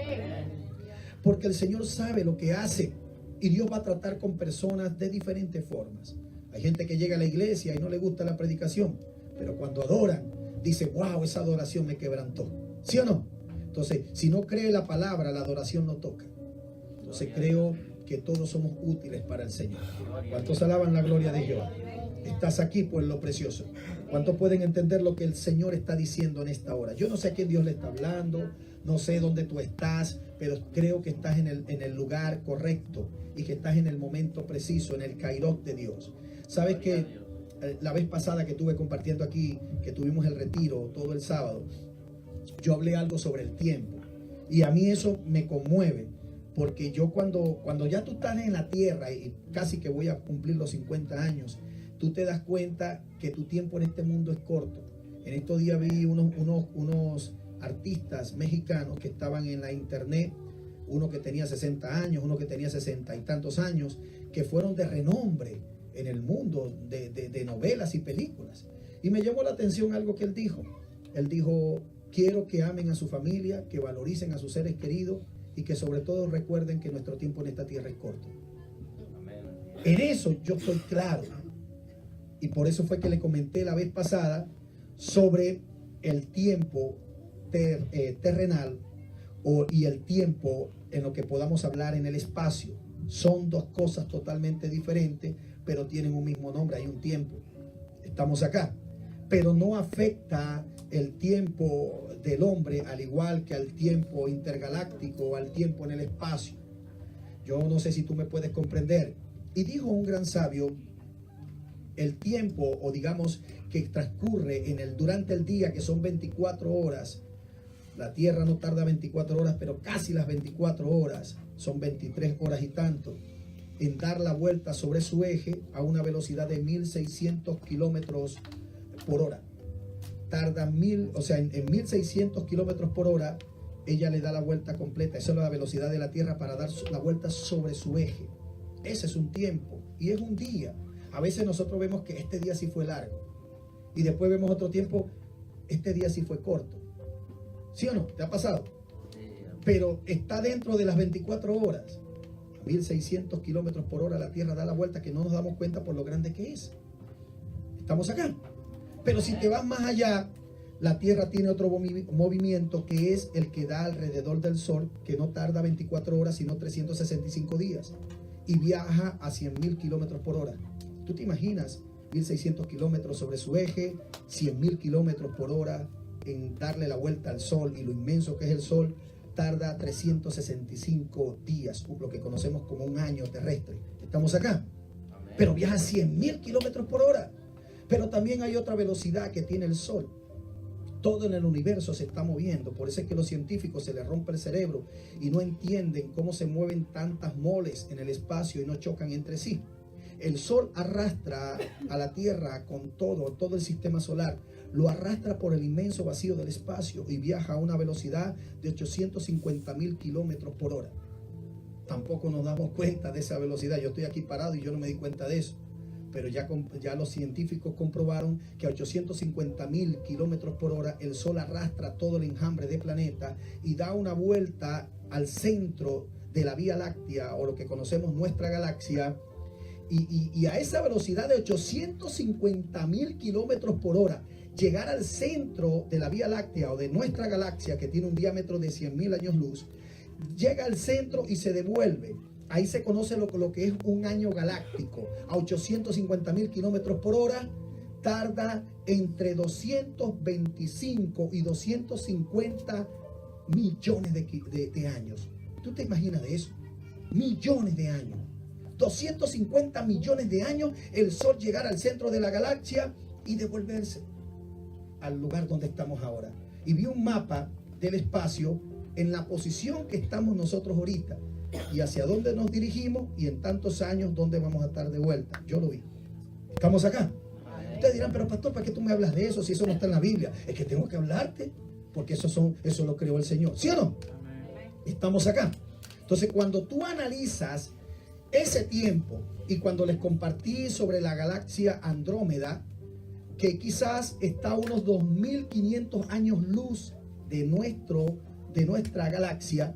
Porque el Señor sabe lo que hace y Dios va a tratar con personas de diferentes formas. Hay gente que llega a la iglesia y no le gusta la predicación, pero cuando adoran, dice, wow, esa adoración me quebrantó. ¿Sí o no? Entonces, si no cree la palabra, la adoración no toca. Entonces creo que todos somos útiles para el Señor. ¿Cuántos alaban la gloria de Jehová? Estás aquí, pueblo precioso. ¿Cuántos pueden entender lo que el Señor está diciendo en esta hora? Yo no sé a quién Dios le está hablando, no sé dónde tú estás, pero creo que estás en el lugar correcto y que estás en el momento preciso, en el kairos de Dios. ¿Sabes que la vez pasada que estuve compartiendo aquí, que tuvimos el retiro todo el sábado, yo hablé algo sobre el tiempo? Y a mí eso me conmueve, porque yo cuando ya tú estás en la tierra y casi que voy a cumplir los 50 años, tú te das cuenta que tu tiempo en este mundo es corto. En estos días vi unos artistas mexicanos que estaban en la internet, uno que tenía 60 años, uno que tenía 60 y tantos años, que fueron de renombre en el mundo de novelas y películas. Y me llamó la atención algo que él dijo. Él dijo, quiero que amen a su familia, que valoricen a sus seres queridos y que sobre todo recuerden que nuestro tiempo en esta tierra es corto. En eso yo estoy claro. Y por eso fue que le comenté la vez pasada sobre el tiempo terrenal y el tiempo en lo que podamos hablar en el espacio. Son dos cosas totalmente diferentes, pero tienen un mismo nombre, hay un tiempo. Estamos acá, pero no afecta el tiempo del hombre al igual que al tiempo intergaláctico o al tiempo en el espacio. Yo no sé si tú me puedes comprender. Y dijo un gran sabio, el tiempo, o digamos que transcurre durante el día, que son 24 horas. La Tierra no tarda 24 horas, pero casi las 24 horas, son 23 horas y tanto, en dar la vuelta sobre su eje a una velocidad de 1600 kilómetros por hora. Tarda en 1600 kilómetros por hora, ella le da la vuelta completa. Esa es la velocidad de la Tierra para dar la vuelta sobre su eje. Ese es un tiempo y es un día. A veces nosotros vemos que este día sí fue largo y después vemos otro tiempo, este día sí fue corto. ¿Sí o no? ¿Te ha pasado? Pero está dentro de las 24 horas. 1600 kilómetros por hora la Tierra da la vuelta, que no nos damos cuenta por lo grande que es. Estamos acá. Pero si te vas más allá, la Tierra tiene otro movimiento, que es el que da alrededor del Sol, que no tarda 24 horas, sino 365 días. Y viaja a 100.000 kilómetros por hora. ¿Tú te imaginas 1600 kilómetros sobre su eje, 100.000 kilómetros por hora en darle la vuelta al Sol y lo inmenso que es el Sol? tarda 365 días, lo que conocemos como un año terrestre. Estamos acá. Pero viaja 100.000 kilómetros por hora. Pero también hay otra velocidad que tiene el Sol. Todo en el universo se está moviendo. Por eso es que a los científicos se les rompe el cerebro y no entienden cómo se mueven tantas moles en el espacio y no chocan entre sí. El Sol arrastra a la Tierra con todo el sistema solar. Lo arrastra por el inmenso vacío del espacio y viaja a una velocidad de 850.000 kilómetros por hora. Tampoco nos damos cuenta de esa velocidad. Yo estoy aquí parado y yo no me di cuenta de eso. Pero ya los científicos comprobaron que a 850.000 kilómetros por hora el Sol arrastra todo el enjambre de planeta y da una vuelta al centro de la Vía Láctea, o lo que conocemos nuestra galaxia. Y a esa velocidad de 850.000 kilómetros por hora, llegar al centro de la Vía Láctea o de nuestra galaxia, que tiene un diámetro de 100.000 años luz, llega al centro y se devuelve. Ahí se conoce lo que es un año galáctico. A 850.000 kilómetros por hora tarda entre 225 y 250 millones de años. ¿Tú te imaginas de eso? Millones de años. 250 millones de años el Sol llegar al centro de la galaxia y devolverse al lugar donde estamos ahora. Y vi un mapa del espacio en la posición que estamos nosotros ahorita y hacia dónde nos dirigimos y en tantos años dónde vamos a estar de vuelta. Yo lo vi. ¿Estamos acá? Ustedes dirán, pero pastor, ¿para qué tú me hablas de eso si eso no está en la Biblia? Es que tengo que hablarte porque eso lo creó el Señor. ¿Sí o no? Estamos acá. Entonces, cuando tú analizas ese tiempo, y cuando les compartí sobre la galaxia Andrómeda, que quizás está a unos 2.500 años luz de nuestra galaxia,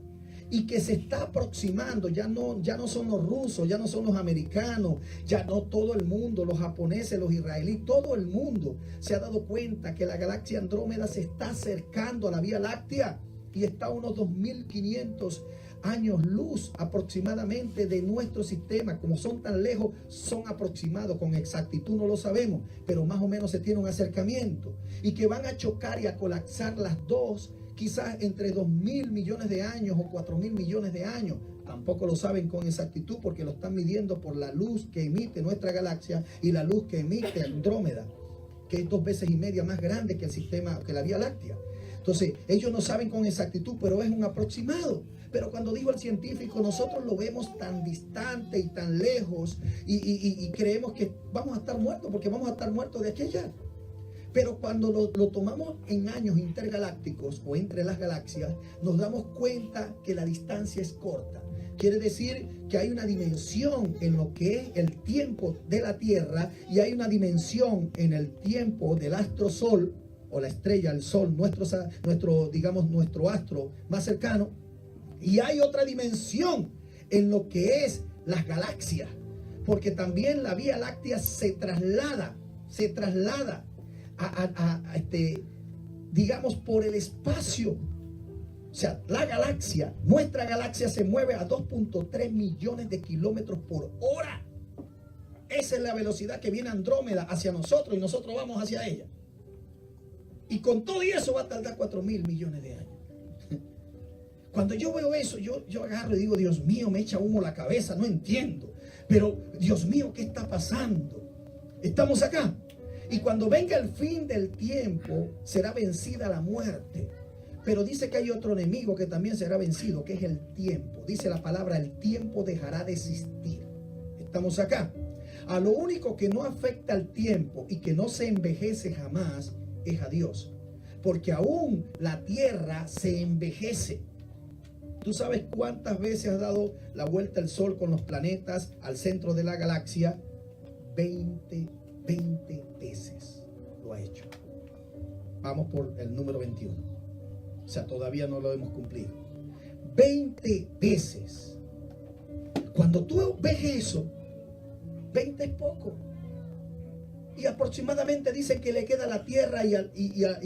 y que se está aproximando, ya no son los rusos, ya no son los americanos, ya no todo el mundo, los japoneses, los israelíes, todo el mundo se ha dado cuenta que la galaxia Andrómeda se está acercando a la Vía Láctea y está a unos 2.500 años luz aproximadamente de nuestro sistema. Como son tan lejos, son aproximados, con exactitud no lo sabemos, pero más o menos se tiene un acercamiento, y que van a chocar y a colapsar las dos, quizás entre 2.000 millones de años o 4.000 millones de años. Tampoco lo saben con exactitud porque lo están midiendo por la luz que emite nuestra galaxia y la luz que emite Andrómeda, que es 2 veces y media más grande que el sistema, que la Vía Láctea. Entonces, ellos no saben con exactitud, pero es un aproximado. Pero cuando dijo el científico, nosotros lo vemos tan distante y tan lejos y creemos que vamos a estar muertos, porque vamos a estar muertos de aquella. Pero cuando lo tomamos en años intergalácticos o entre las galaxias, nos damos cuenta que la distancia es corta. Quiere decir que hay una dimensión en lo que es el tiempo de la Tierra y hay una dimensión en el tiempo del astro Sol, o la estrella, el Sol, nuestro astro más cercano. Y hay otra dimensión en lo que es las galaxias, porque también la Vía Láctea se traslada por el espacio. O sea, la galaxia, nuestra galaxia se mueve a 2.3 millones de kilómetros por hora. Esa es la velocidad que viene Andrómeda hacia nosotros y nosotros vamos hacia ella. Y con todo eso va a tardar 4.000 millones de años. Cuando yo veo eso, yo agarro y digo, Dios mío, me echa humo la cabeza, no entiendo. Pero, Dios mío, ¿qué está pasando? Estamos acá. Y cuando venga el fin del tiempo, será vencida la muerte. Pero dice que hay otro enemigo que también será vencido, que es el tiempo. Dice la palabra, el tiempo dejará de existir. Estamos acá. A lo único que no afecta al tiempo y que no se envejece jamás es a Dios. Porque aún la tierra se envejece. ¿Tú sabes cuántas veces ha dado la vuelta el Sol con los planetas al centro de la galaxia? 20 veces lo ha hecho. Vamos por el número 21. O sea, todavía no lo hemos cumplido. 20 veces. Cuando tú ves eso, 20 es poco. Y aproximadamente dicen que le queda a la Tierra y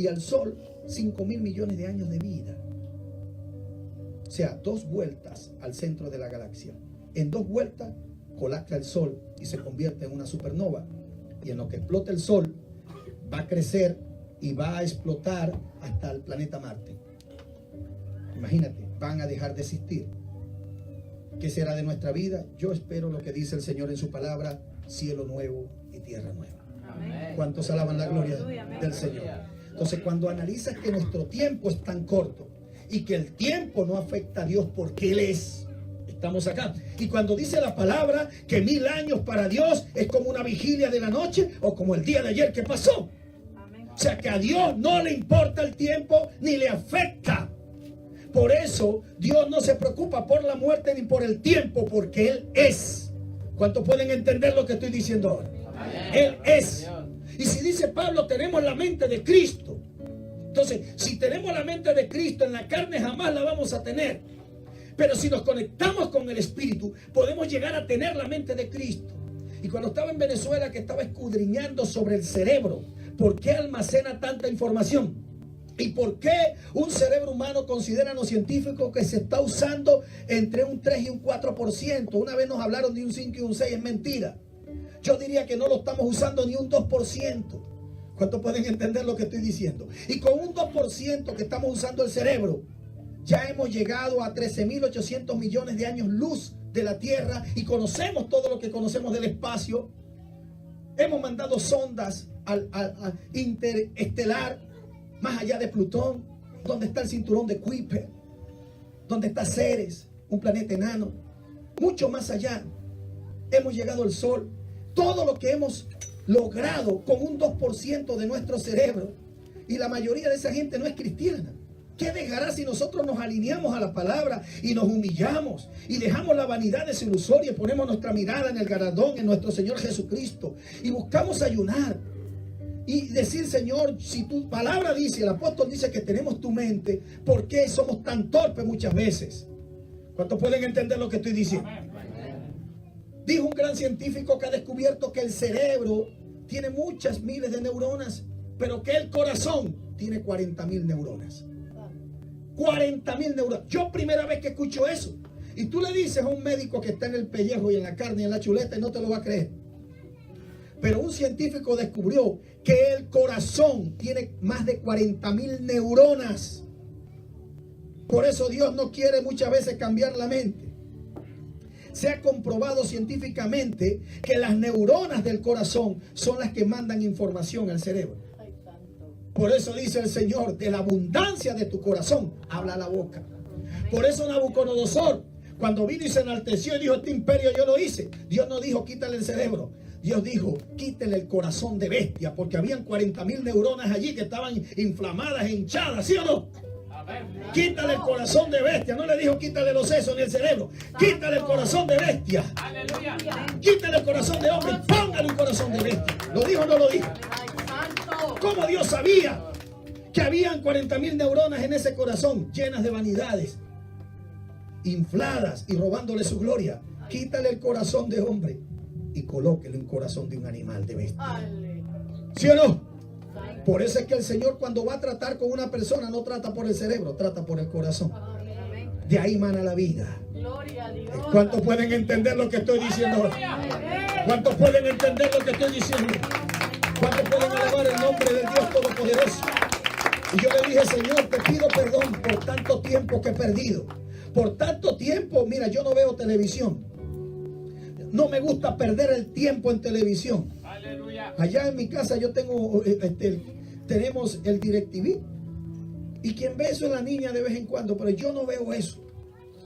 al Sol 5.000 millones de años de vida. O sea, 2 vueltas al centro de la galaxia. En 2 vueltas colapsa el Sol y se convierte en una supernova. Y en lo que explota el Sol, va a crecer y va a explotar hasta el planeta Marte. Imagínate, van a dejar de existir. ¿Qué será de nuestra vida? Yo espero lo que dice el Señor en su palabra: cielo nuevo y tierra nueva. Amén. ¿Cuántos alaban la gloria del Señor? Entonces, cuando analizas que nuestro tiempo es tan corto y que el tiempo no afecta a Dios porque Él es, estamos acá. Y cuando dice la palabra que 1000 años para Dios es como una vigilia de la noche o como el día de ayer que pasó. O sea que a Dios no le importa el tiempo ni le afecta. Por eso Dios no se preocupa por la muerte ni por el tiempo, porque Él es. ¿Cuántos pueden entender lo que estoy diciendo ahora? Él es. Y si dice Pablo, tenemos la mente de Cristo. Entonces, si tenemos la mente de Cristo, en la carne jamás la vamos a tener. Pero si nos conectamos con el Espíritu, podemos llegar a tener la mente de Cristo. Y cuando estaba en Venezuela, que estaba escudriñando sobre el cerebro, ¿por qué almacena tanta información? ¿Y por qué un cerebro humano consideran los científicos que se está usando entre un 3 y un 4%? Una vez nos hablaron de un 5 y un 6, es mentira. Yo diría que no lo estamos usando ni un 2%. ¿Cuántos pueden entender lo que estoy diciendo? Y con un 2% que estamos usando el cerebro, ya hemos llegado a 13.800 millones de años luz de la Tierra y conocemos todo lo que conocemos del espacio. Hemos mandado sondas al interestelar, más allá de Plutón, donde está el cinturón de Kuiper, donde está Ceres, un planeta enano. Mucho más allá, hemos llegado al Sol. Todo lo que hemos logrado con un 2% de nuestro cerebro. Y la mayoría de esa gente no es cristiana. ¿Qué dejará si nosotros nos alineamos a la palabra y nos humillamos y dejamos la vanidad desilusoria y ponemos nuestra mirada en el galardón, en nuestro Señor Jesucristo, y buscamos ayunar y decir: Señor, si tu palabra dice, el apóstol dice que tenemos tu mente, ¿por qué somos tan torpes muchas veces? ¿Cuántos pueden entender lo que estoy diciendo? Dijo un gran científico que ha descubierto que el cerebro tiene muchas miles de neuronas, pero que el corazón tiene 40.000 neuronas. 40.000 neuronas. Yo primera vez que escucho eso. Y tú le dices a un médico que está en el pellejo y en la carne y en la chuleta y no te lo va a creer. Pero un científico descubrió que el corazón tiene más de 40.000 neuronas. Por eso Dios no quiere muchas veces cambiar la mente. Se ha comprobado científicamente que las neuronas del corazón son las que mandan información al cerebro. Por eso dice el Señor: de la abundancia de tu corazón habla la boca. Por eso Nabucodonosor, cuando vino y se enalteció y dijo: este imperio yo lo hice, Dios no dijo: quítale el cerebro. Dios dijo: quítale el corazón de bestia, porque habían 40.000 neuronas allí que estaban inflamadas e hinchadas, ¿sí o no? Quítale el corazón de bestia. No le dijo: quítale los sesos ni el cerebro. Quítale el corazón de bestia. Aleluya. Quítale el corazón de hombre y póngale un corazón de bestia. ¿Lo dijo o no lo dijo? ¿Cómo Dios sabía que habían 40.000 neuronas en ese corazón, llenas de vanidades, infladas y robándole su gloria? Quítale el corazón de hombre y colóquele un corazón de un animal, de bestia. ¿Sí o no? Por eso es que el Señor, cuando va a tratar con una persona, no trata por el cerebro, trata por el corazón. De ahí mana la vida. ¿Cuántos pueden entender lo que estoy diciendo? ¿Cuántos pueden entender lo que estoy diciendo? ¿Cuántos pueden alabar el nombre del Dios Todopoderoso? Y yo le dije: Señor, te pido perdón por tanto tiempo que he perdido. Por tanto tiempo, mira, yo no veo televisión. No me gusta perder el tiempo en televisión. Allá en mi casa yo tengo, tenemos el DirecTV. Y quien ve eso es la niña de vez en cuando, pero yo no veo eso.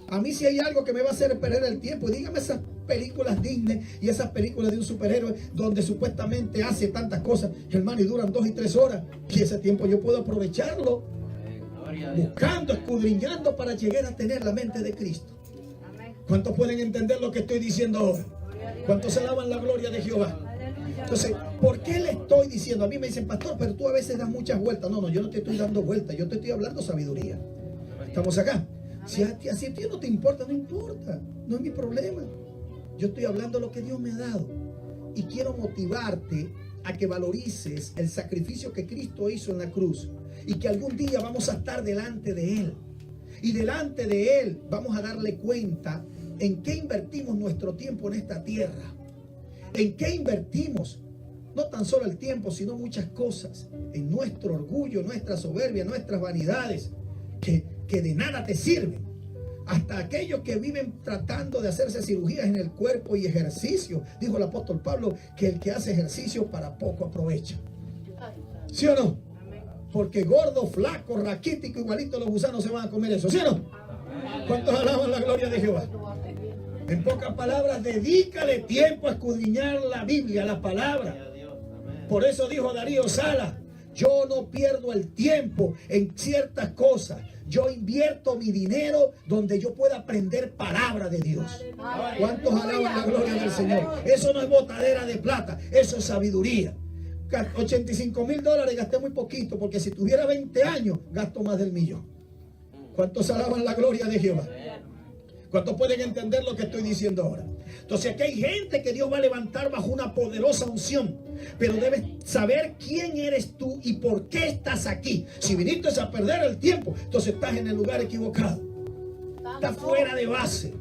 A mí si hay algo que me va a hacer perder el tiempo, dígame esas películas Disney y esas películas de un superhéroe donde supuestamente hace tantas cosas, hermano, y duran 2 y 3 horas. Y ese tiempo yo puedo aprovecharlo buscando, escudriñando para llegar a tener la mente de Cristo. ¿Cuántos pueden entender lo que estoy diciendo ahora? ¿Cuántos alaban la gloria de Jehová? Entonces, ¿por qué le estoy diciendo? A mí me dicen: pastor, pero tú a veces das muchas vueltas. No, yo no te estoy dando vueltas, yo te estoy hablando sabiduría. ¿Estamos acá? Si a ti no te importa, no importa, no es mi problema. Yo estoy hablando lo que Dios me ha dado. Y quiero motivarte a que valorices el sacrificio que Cristo hizo en la cruz. Y que algún día vamos a estar delante de Él. Y delante de Él vamos a darle cuenta en qué invertimos nuestro tiempo en esta tierra. ¿En qué invertimos? No tan solo el tiempo, sino muchas cosas. En nuestro orgullo, nuestra soberbia, nuestras vanidades, que de nada te sirven. hasta aquellos que viven tratando de hacerse cirugías en el cuerpo y ejercicio. Dijo el apóstol Pablo que el que hace ejercicio para poco aprovecha. ¿Sí o no? Porque gordo, flaco, raquítico, igualito los gusanos se van a comer eso. ¿Sí o no? ¿Cuántos alaban la gloria de Jehová? En pocas palabras, dedícale tiempo a escudriñar la Biblia, la palabra. Por eso dijo Darío Salas: yo no pierdo el tiempo en ciertas cosas. Yo invierto mi dinero donde yo pueda aprender palabra de Dios. ¿Cuántos alaban la gloria del Señor? Eso no es botadera de plata, eso es sabiduría. $85,000 gasté muy poquito, porque si tuviera 20 años, gasto más del millón. ¿Cuántos alaban la gloria de Jehová? ¿Cuántos pueden entender lo que estoy diciendo ahora? Entonces aquí hay gente que Dios va a levantar bajo una poderosa unción, pero debes saber quién eres tú y por qué estás aquí. Si viniste a perder el tiempo, entonces estás en el lugar equivocado. Estás fuera de base.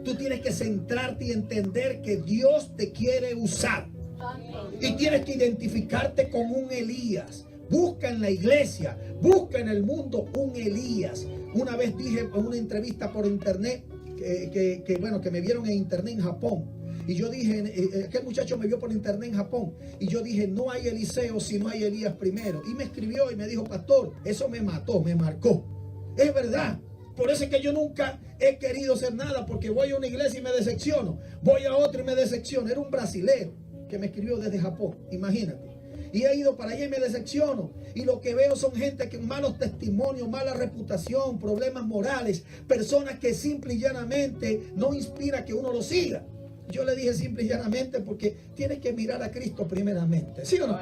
Tú tienes que centrarte y entender que Dios te quiere usar. Y tienes que identificarte con un Elías. Busca en la iglesia, busca en el mundo un Elías. Una vez dije en una entrevista por internet que me vieron en internet en Japón. Y yo dije, aquel muchacho me vio por internet en Japón. Y yo dije, no hay Eliseo si no hay Elías primero. Y me escribió y me dijo: pastor, eso me mató, me marcó. Es verdad. Por eso es que yo nunca he querido hacer nada, porque voy a una iglesia y me decepciono. Voy a otra y me decepciono. Era un brasilero que me escribió desde Japón, imagínate. Y he ido para allá y me decepciono. Y lo que veo son gente que malos testimonios, mala reputación, problemas morales, personas que simple y llanamente no inspira que uno lo siga. Yo le dije simple y llanamente porque tienes que mirar a Cristo primeramente, ¿sí o no?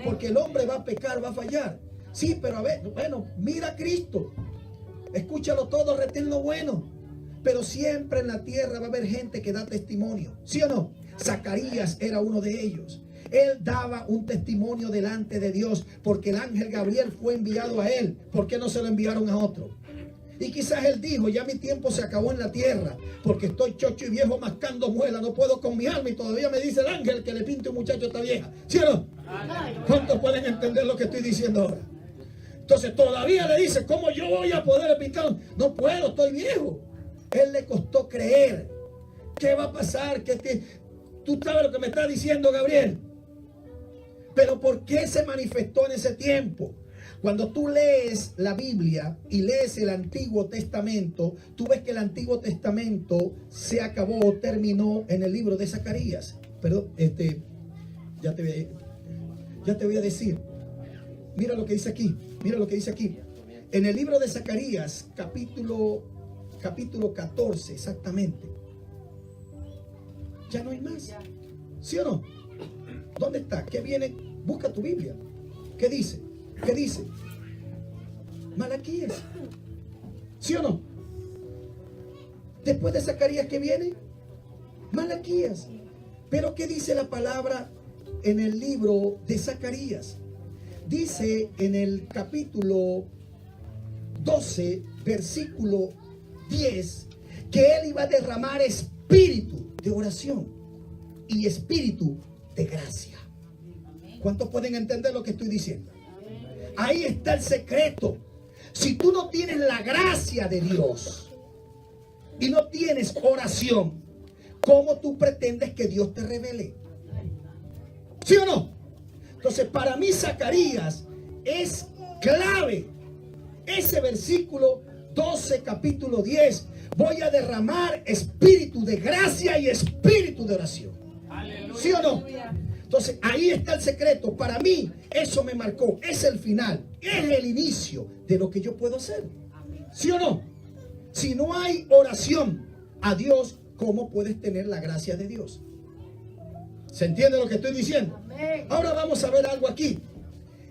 Porque el hombre va a pecar, va a fallar. Sí, pero a ver, bueno, mira a Cristo. Escúchalo todo, retén lo bueno. Pero siempre en la tierra va a haber gente que da testimonio, ¿sí o no? Zacarías era uno de ellos. Él daba un testimonio delante de Dios porque el ángel Gabriel fue enviado a él. ¿Por qué no se lo enviaron a otro? Y quizás él dijo: ya mi tiempo se acabó en la tierra, porque estoy chocho y viejo mascando muela, no puedo con mi alma, y todavía me dice el ángel que le pinte un muchacho a esta vieja. ¿Sí o no? ¿Cuántos pueden entender lo que estoy diciendo ahora? Entonces todavía le dice: ¿cómo yo voy a poder pintar? No puedo, estoy viejo. Él le costó creer. ¿Qué va a pasar? Tú sabes lo que me está diciendo Gabriel. Pero ¿por qué se manifestó en ese tiempo? Cuando tú lees la Biblia y lees el Antiguo Testamento, tú ves que el Antiguo Testamento se acabó o terminó en el libro de Zacarías. Pero ya te voy a decir. Mira lo que dice aquí. Mira lo que dice aquí. En el libro de Zacarías, capítulo 14, exactamente. Ya no hay más. ¿Sí o no? ¿Dónde está? ¿Qué viene? Busca tu Biblia. ¿Qué dice? ¿Qué dice? Malaquías. ¿Sí o no? Después de Zacarías, ¿qué viene? Malaquías. Pero ¿qué dice la palabra en el libro de Zacarías? Dice en el capítulo 12, versículo 10, que él iba a derramar espíritu de oración y espíritu de gracia. ¿Cuántos pueden entender lo que estoy diciendo? Ahí está el secreto. Si tú no tienes la gracia de Dios y no tienes oración, ¿cómo tú pretendes que Dios te revele? ¿Sí o no? Entonces, para mí Zacarías es clave. Ese versículo 12, capítulo 10. Voy a derramar espíritu de gracia y espíritu de oración. Aleluya. ¿Sí o no? Entonces, ahí está el secreto. Para mí, eso me marcó. Es el final. Es el inicio de lo que yo puedo hacer. ¿Sí o no? Si no hay oración a Dios, ¿cómo puedes tener la gracia de Dios? ¿Se entiende lo que estoy diciendo? Ahora vamos a ver algo aquí.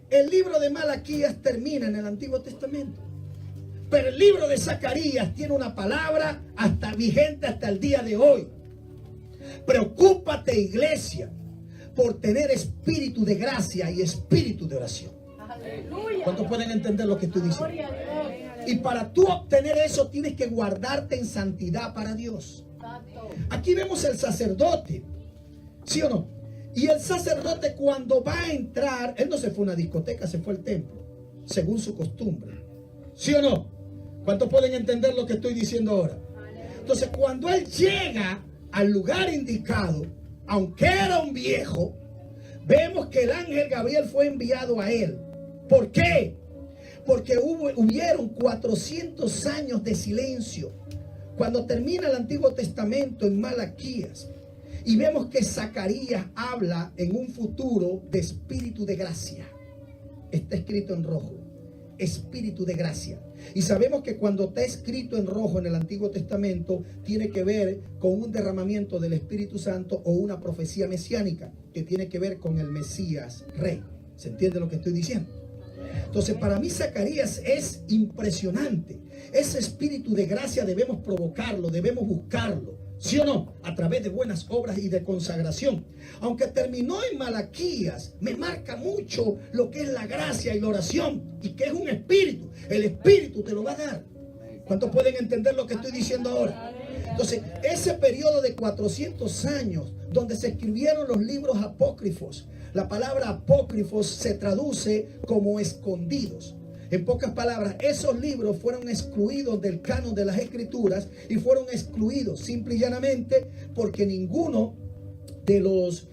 El libro de Malaquías termina en el Antiguo Testamento. Pero el libro de Zacarías tiene una palabra hasta vigente hasta el día de hoy. Preocúpate, iglesia, por tener espíritu de gracia y espíritu de oración. Aleluya. ¿Cuántos pueden entender lo que estoy diciendo? Y para tú obtener eso tienes que guardarte en santidad para Dios. Aquí vemos el sacerdote, ¿sí o no? Y el sacerdote, cuando va a entrar, él no se fue a una discoteca, se fue al templo, según su costumbre. ¿Sí o no? ¿Cuántos pueden entender lo que estoy diciendo ahora? Entonces, cuando él llega al lugar indicado, aunque era un viejo, vemos que el ángel Gabriel fue enviado a él. ¿Por qué? Porque hubieron 400 años de silencio. Cuando termina el Antiguo Testamento en Malaquías, y vemos que Zacarías habla en un futuro de espíritu de gracia. Está escrito en rojo, espíritu de gracia. Y sabemos que cuando está escrito en rojo en el Antiguo Testamento, tiene que ver con un derramamiento del Espíritu Santo o una profecía mesiánica que tiene que ver con el Mesías Rey. ¿Se entiende lo que estoy diciendo? Entonces, para mí Zacarías es impresionante. Ese espíritu de gracia debemos provocarlo, debemos buscarlo. ¿Sí o no? A través de buenas obras y de consagración. Aunque terminó en Malaquías, me marca mucho lo que es la gracia y la oración. Y que es un espíritu. El espíritu te lo va a dar. ¿Cuántos pueden entender lo que estoy diciendo ahora? Entonces, ese periodo de 400 años donde se escribieron los libros apócrifos. La palabra apócrifos se traduce como escondidos. En pocas palabras, esos libros fueron excluidos del canon de las escrituras y fueron excluidos simple y llanamente porque ninguno de los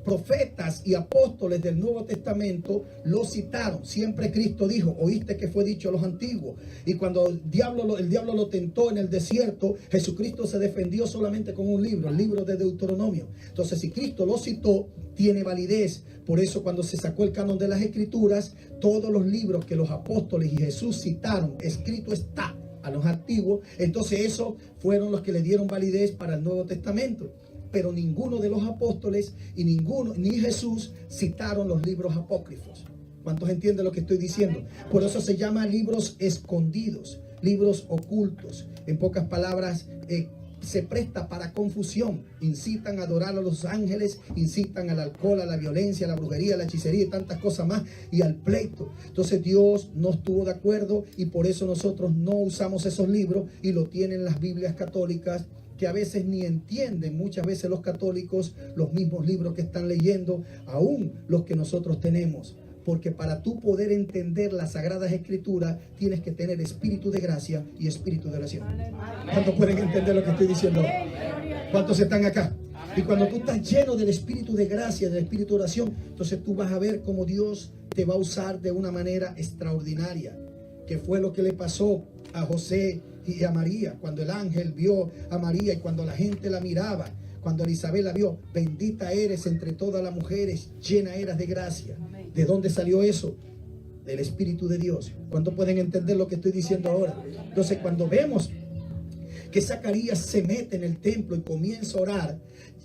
profetas y apóstoles del Nuevo Testamento lo citaron. Siempre Cristo dijo: oíste que fue dicho a los antiguos. Y cuando el diablo lo tentó en el desierto, Jesucristo se defendió solamente con un libro, el libro de Deuteronomio. Entonces, si Cristo lo citó, tiene validez. Por eso, cuando se sacó el canon de las escrituras, todos los libros que los apóstoles y Jesús citaron, escrito está a los antiguos. Entonces, esos fueron los que le dieron validez para el Nuevo Testamento. Pero ninguno de los apóstoles ni Jesús citaron los libros apócrifos. ¿Cuántos entienden lo que estoy diciendo? Por eso se llama libros escondidos, libros ocultos. En pocas palabras, se presta para confusión. Incitan a adorar a los ángeles, incitan al alcohol, a la violencia, a la brujería, a la hechicería y tantas cosas más, y al pleito. Entonces Dios no estuvo de acuerdo y por eso nosotros no usamos esos libros, y lo tienen las Biblias católicas, que a veces ni entienden muchas veces los católicos los mismos libros que están leyendo, aún los que nosotros tenemos. Porque para tú poder entender las Sagradas Escrituras, tienes que tener espíritu de gracia y espíritu de oración. ¿Cuántos pueden entender lo que estoy diciendo? ¿Cuántos están acá? Y cuando tú estás lleno del espíritu de gracia, del espíritu de oración, entonces tú vas a ver cómo Dios te va a usar de una manera extraordinaria. Que fue lo que le pasó a José y a María, cuando el ángel vio a María y cuando la gente la miraba, cuando Elizabeth la vio: bendita eres entre todas las mujeres, llena eras de gracia. ¿De dónde salió eso? Del Espíritu de Dios. ¿Cuántos pueden entender lo que estoy diciendo ahora? Entonces, cuando vemos que Zacarías se mete en el templo y comienza a orar,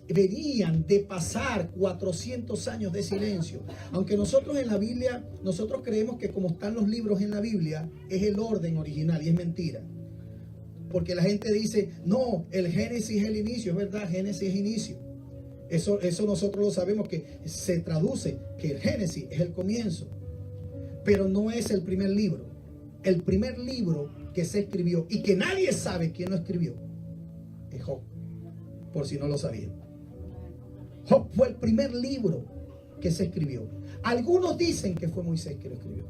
venían de pasar 400 años de silencio. Aunque nosotros en la Biblia, nosotros creemos que como están los libros en la Biblia, es el orden original, y es mentira. Porque la gente dice: no, el Génesis es el inicio. Es verdad, Génesis es inicio. Eso nosotros lo sabemos, que se traduce que el Génesis es el comienzo. Pero no es el primer libro. El primer libro que se escribió y que nadie sabe quién lo escribió es Job. Por si no lo sabían. Job fue el primer libro que se escribió. Algunos dicen que fue Moisés que lo escribió,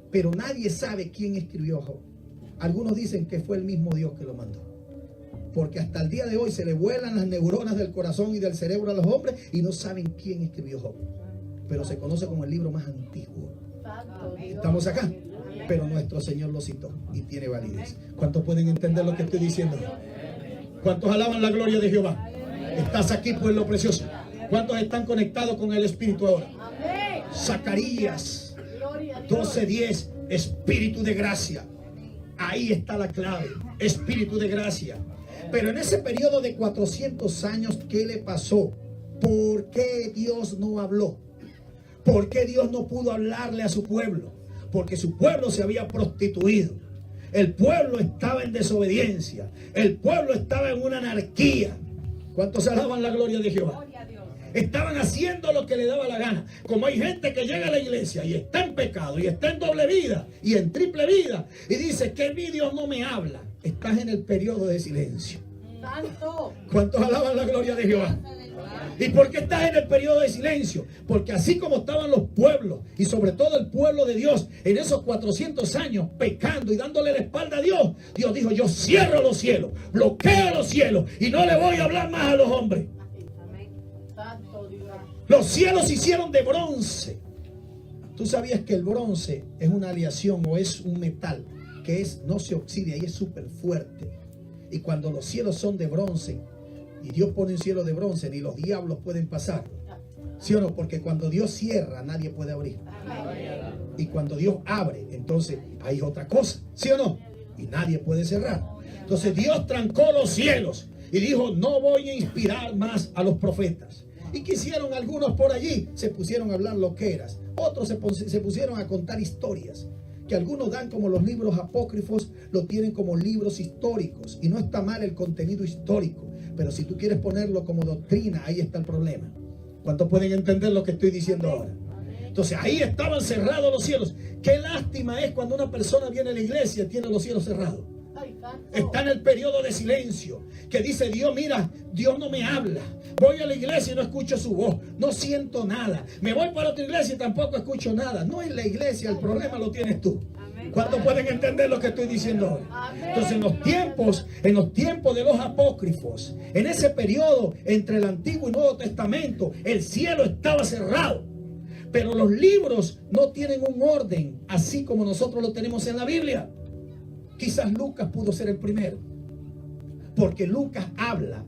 pero nadie sabe quién escribió Job. Algunos dicen que fue el mismo Dios que lo mandó. Porque hasta el día de hoy se le vuelan las neuronas del corazón y del cerebro a los hombres y no saben quién escribió Job. Pero se conoce como el libro más antiguo. ¿Estamos acá? Pero nuestro Señor lo citó y tiene validez. ¿Cuántos pueden entender lo que estoy diciendo? ¿Cuántos alaban la gloria de Jehová? Estás aquí, pueblo precioso. ¿Cuántos están conectados con el Espíritu ahora? Zacarías 12:10, espíritu de gracia. Ahí está la clave, espíritu de gracia. Pero en ese periodo de 400 años, ¿qué le pasó? ¿Por qué Dios no habló? ¿Por qué Dios no pudo hablarle a su pueblo? Porque su pueblo se había prostituido. El pueblo estaba en desobediencia. El pueblo estaba en una anarquía. ¿Cuántos alaban la gloria de Jehová? Estaban haciendo lo que le daba la gana. Como hay gente que llega a la iglesia y está en pecado, y está en doble vida, y en triple vida, y dice que mi Dios no me habla. Estás en el periodo de silencio. ¿Cuántos alaban la gloria de Jehová? ¿Y por qué estás en el periodo de silencio? Porque así como estaban los pueblos, y sobre todo el pueblo de Dios, en esos 400 años pecando y dándole la espalda a Dios, Dios dijo: yo cierro los cielos, bloqueo los cielos y no le voy a hablar más a los hombres. Los cielos se hicieron de bronce. ¿Tú sabías que el bronce es una aleación o es un metal que no se oxida y es súper fuerte? Y cuando los cielos son de bronce, y Dios pone un cielo de bronce, ni los diablos pueden pasar. ¿Sí o no? Porque cuando Dios cierra, nadie puede abrir. Y cuando Dios abre, entonces hay otra cosa. ¿Sí o no? Y nadie puede cerrar. Entonces Dios trancó los cielos y dijo: no voy a inspirar más a los profetas. Y quisieron algunos por allí, se pusieron a hablar loqueras. Otros se pusieron a contar historias, que algunos dan como los libros apócrifos, lo tienen como libros históricos. Y no está mal el contenido histórico, pero si tú quieres ponerlo como doctrina, ahí está el problema. ¿Cuántos pueden entender lo que estoy diciendo ahora? Entonces ahí estaban cerrados los cielos. Qué lástima es cuando una persona viene a la iglesia y tiene los cielos cerrados. Está en el periodo de silencio, que dice: Dios, mira, Dios no me habla. Voy a la iglesia y no escucho su voz, no siento nada. Me voy para otra iglesia y tampoco escucho nada. No es la iglesia, el problema lo tienes tú. ¿Cuántos pueden entender lo que estoy diciendo ahora? Entonces en los tiempos de los apócrifos, en ese periodo entre el Antiguo y Nuevo Testamento, el cielo estaba cerrado. Pero los libros no tienen un orden así como nosotros lo tenemos en la Biblia. Quizás Lucas pudo ser el primero, porque Lucas habla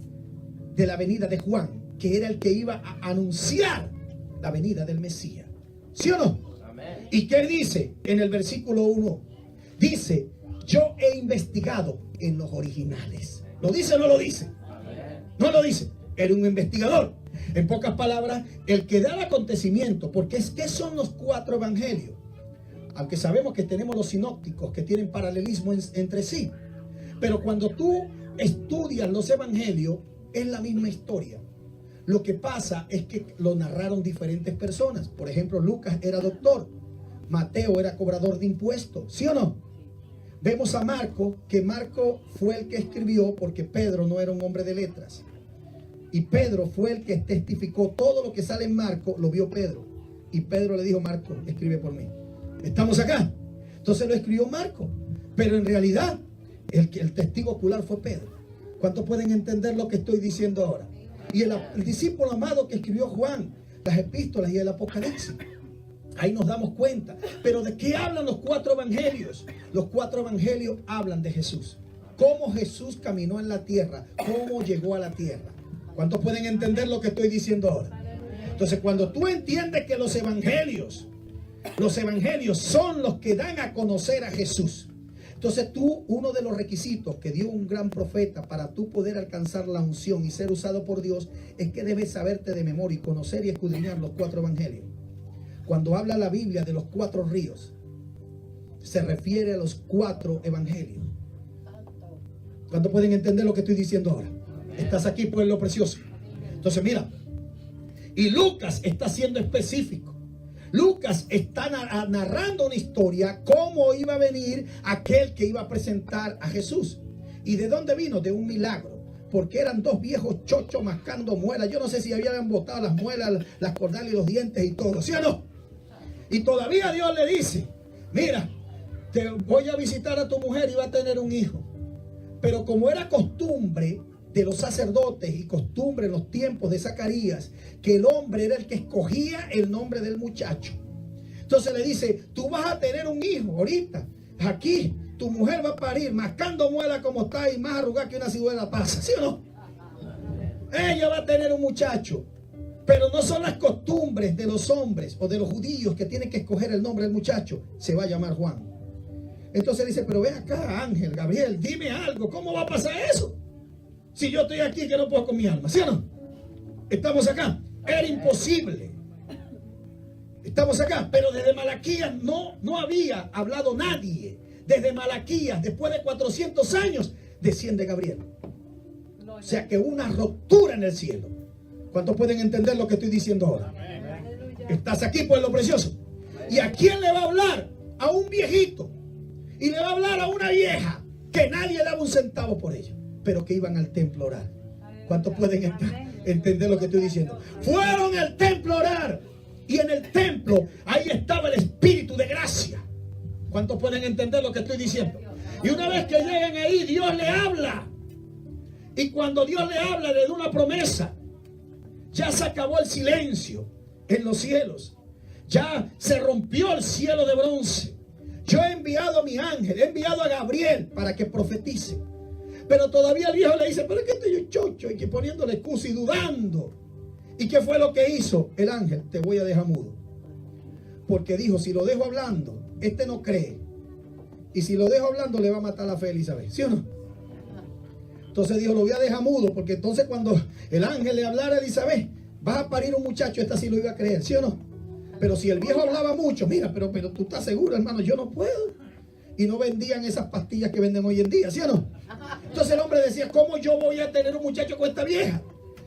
de la venida de Juan, que era el que iba a anunciar la venida del Mesías. ¿Sí o no? Amén. ¿Y qué dice en el versículo 1? Dice: yo he investigado en los originales. ¿Lo dice o no lo dice? Amén. No lo dice. Era un investigador. En pocas palabras, el que da el acontecimiento, porque ¿qué son los 4 evangelios? Aunque sabemos que tenemos los sinópticos que tienen paralelismo entre sí. Pero cuando tú estudias los evangelios, es la misma historia. Lo que pasa es que lo narraron diferentes personas. Por ejemplo, Lucas era doctor. Mateo era cobrador de impuestos. ¿Sí o no? Vemos a Marco, que Marco fue el que escribió, porque Pedro no era un hombre de letras. Y Pedro fue el que testificó. Todo lo que sale en Marco lo vio Pedro. Y Pedro le dijo: Marco, escribe por mí. ¿Estamos acá? Entonces lo escribió Marco. Pero en realidad, el testigo ocular fue Pedro. ¿Cuántos pueden entender lo que estoy diciendo ahora? Y el discípulo amado que escribió Juan, las epístolas y el Apocalipsis. Ahí nos damos cuenta. Pero ¿de qué hablan los 4 evangelios? Los 4 evangelios hablan de Jesús. Cómo Jesús caminó en la tierra. Cómo llegó a la tierra. ¿Cuántos pueden entender lo que estoy diciendo ahora? Entonces, cuando tú entiendes que los evangelios son los que dan a conocer a Jesús. Entonces uno de los requisitos que dio un gran profeta para tú poder alcanzar la unción y ser usado por Dios, es que debes saberte de memoria y conocer y escudriñar los 4 evangelios. Cuando habla la Biblia de los 4 ríos, se refiere a los 4 evangelios. ¿Cuántos pueden entender lo que estoy diciendo ahora? Estás aquí, pueblo precioso. Entonces mira, y Lucas está siendo específico. Lucas está narrando una historia, cómo iba a venir aquel que iba a presentar a Jesús. ¿Y de dónde vino? De un milagro. Porque eran 2 viejos chochos mascando muelas. Yo no sé si habían botado las muelas, las cordales y los dientes y todo. ¿Sí o no? Y todavía Dios le dice: mira, te voy a visitar a tu mujer y va a tener un hijo. Pero como era costumbre de los sacerdotes y costumbre en los tiempos de Zacarías, que el hombre era el que escogía el nombre del muchacho. Entonces le dice: tú vas a tener un hijo ahorita. Aquí tu mujer va a parir mascando muela como está y más arrugada que una ciruela pasa. ¿Sí o no? Ella va a tener un muchacho. Pero no son las costumbres de los hombres o de los judíos que tienen que escoger el nombre del muchacho. Se va a llamar Juan. Entonces dice: pero ve acá, Ángel, Gabriel, dime algo. ¿Cómo va a pasar eso? Si yo estoy aquí que no puedo con mi alma. ¿Sí o no? Estamos acá. Era imposible. Estamos acá. Pero desde Malaquías no había hablado nadie. Desde Malaquías, después de 400 años, desciende Gabriel. O sea que una ruptura en el cielo. ¿Cuántos pueden entender lo que estoy diciendo ahora? Estás aquí, pueblo precioso. ¿Y a quién le va a hablar? A un viejito. Y le va a hablar a una vieja que nadie daba un centavo por ella, pero que iban al templo a orar. ¿Cuántos pueden entender lo que estoy diciendo? Fueron al templo a orar. Y en el templo, ahí estaba el Espíritu de gracia. ¿Cuántos pueden entender lo que estoy diciendo? Y una vez que llegan ahí, Dios le habla. Y cuando Dios le habla, le da una promesa. Ya se acabó el silencio en los cielos. Ya se rompió el cielo de bronce. Yo he enviado a mi ángel, he enviado a Gabriel para que profetice. Pero todavía el viejo le dice, pero es que estoy yo chocho, y que poniéndole excusa y dudando. ¿Y qué fue lo que hizo el ángel? Te voy a dejar mudo. Porque dijo, si lo dejo hablando, este no cree. Y si lo dejo hablando, le va a matar la fe a Elizabeth. ¿Sí o no? Entonces dijo, lo voy a dejar mudo, porque entonces cuando el ángel le hablara a Elizabeth, vas a parir un muchacho, esta sí lo iba a creer. ¿Sí o no? Pero si el viejo hablaba mucho, mira, pero tú estás seguro, hermano, yo no puedo. Y no vendían esas pastillas que venden hoy en día, ¿sí o no? Entonces el hombre decía, ¿cómo yo voy a tener un muchacho con esta vieja?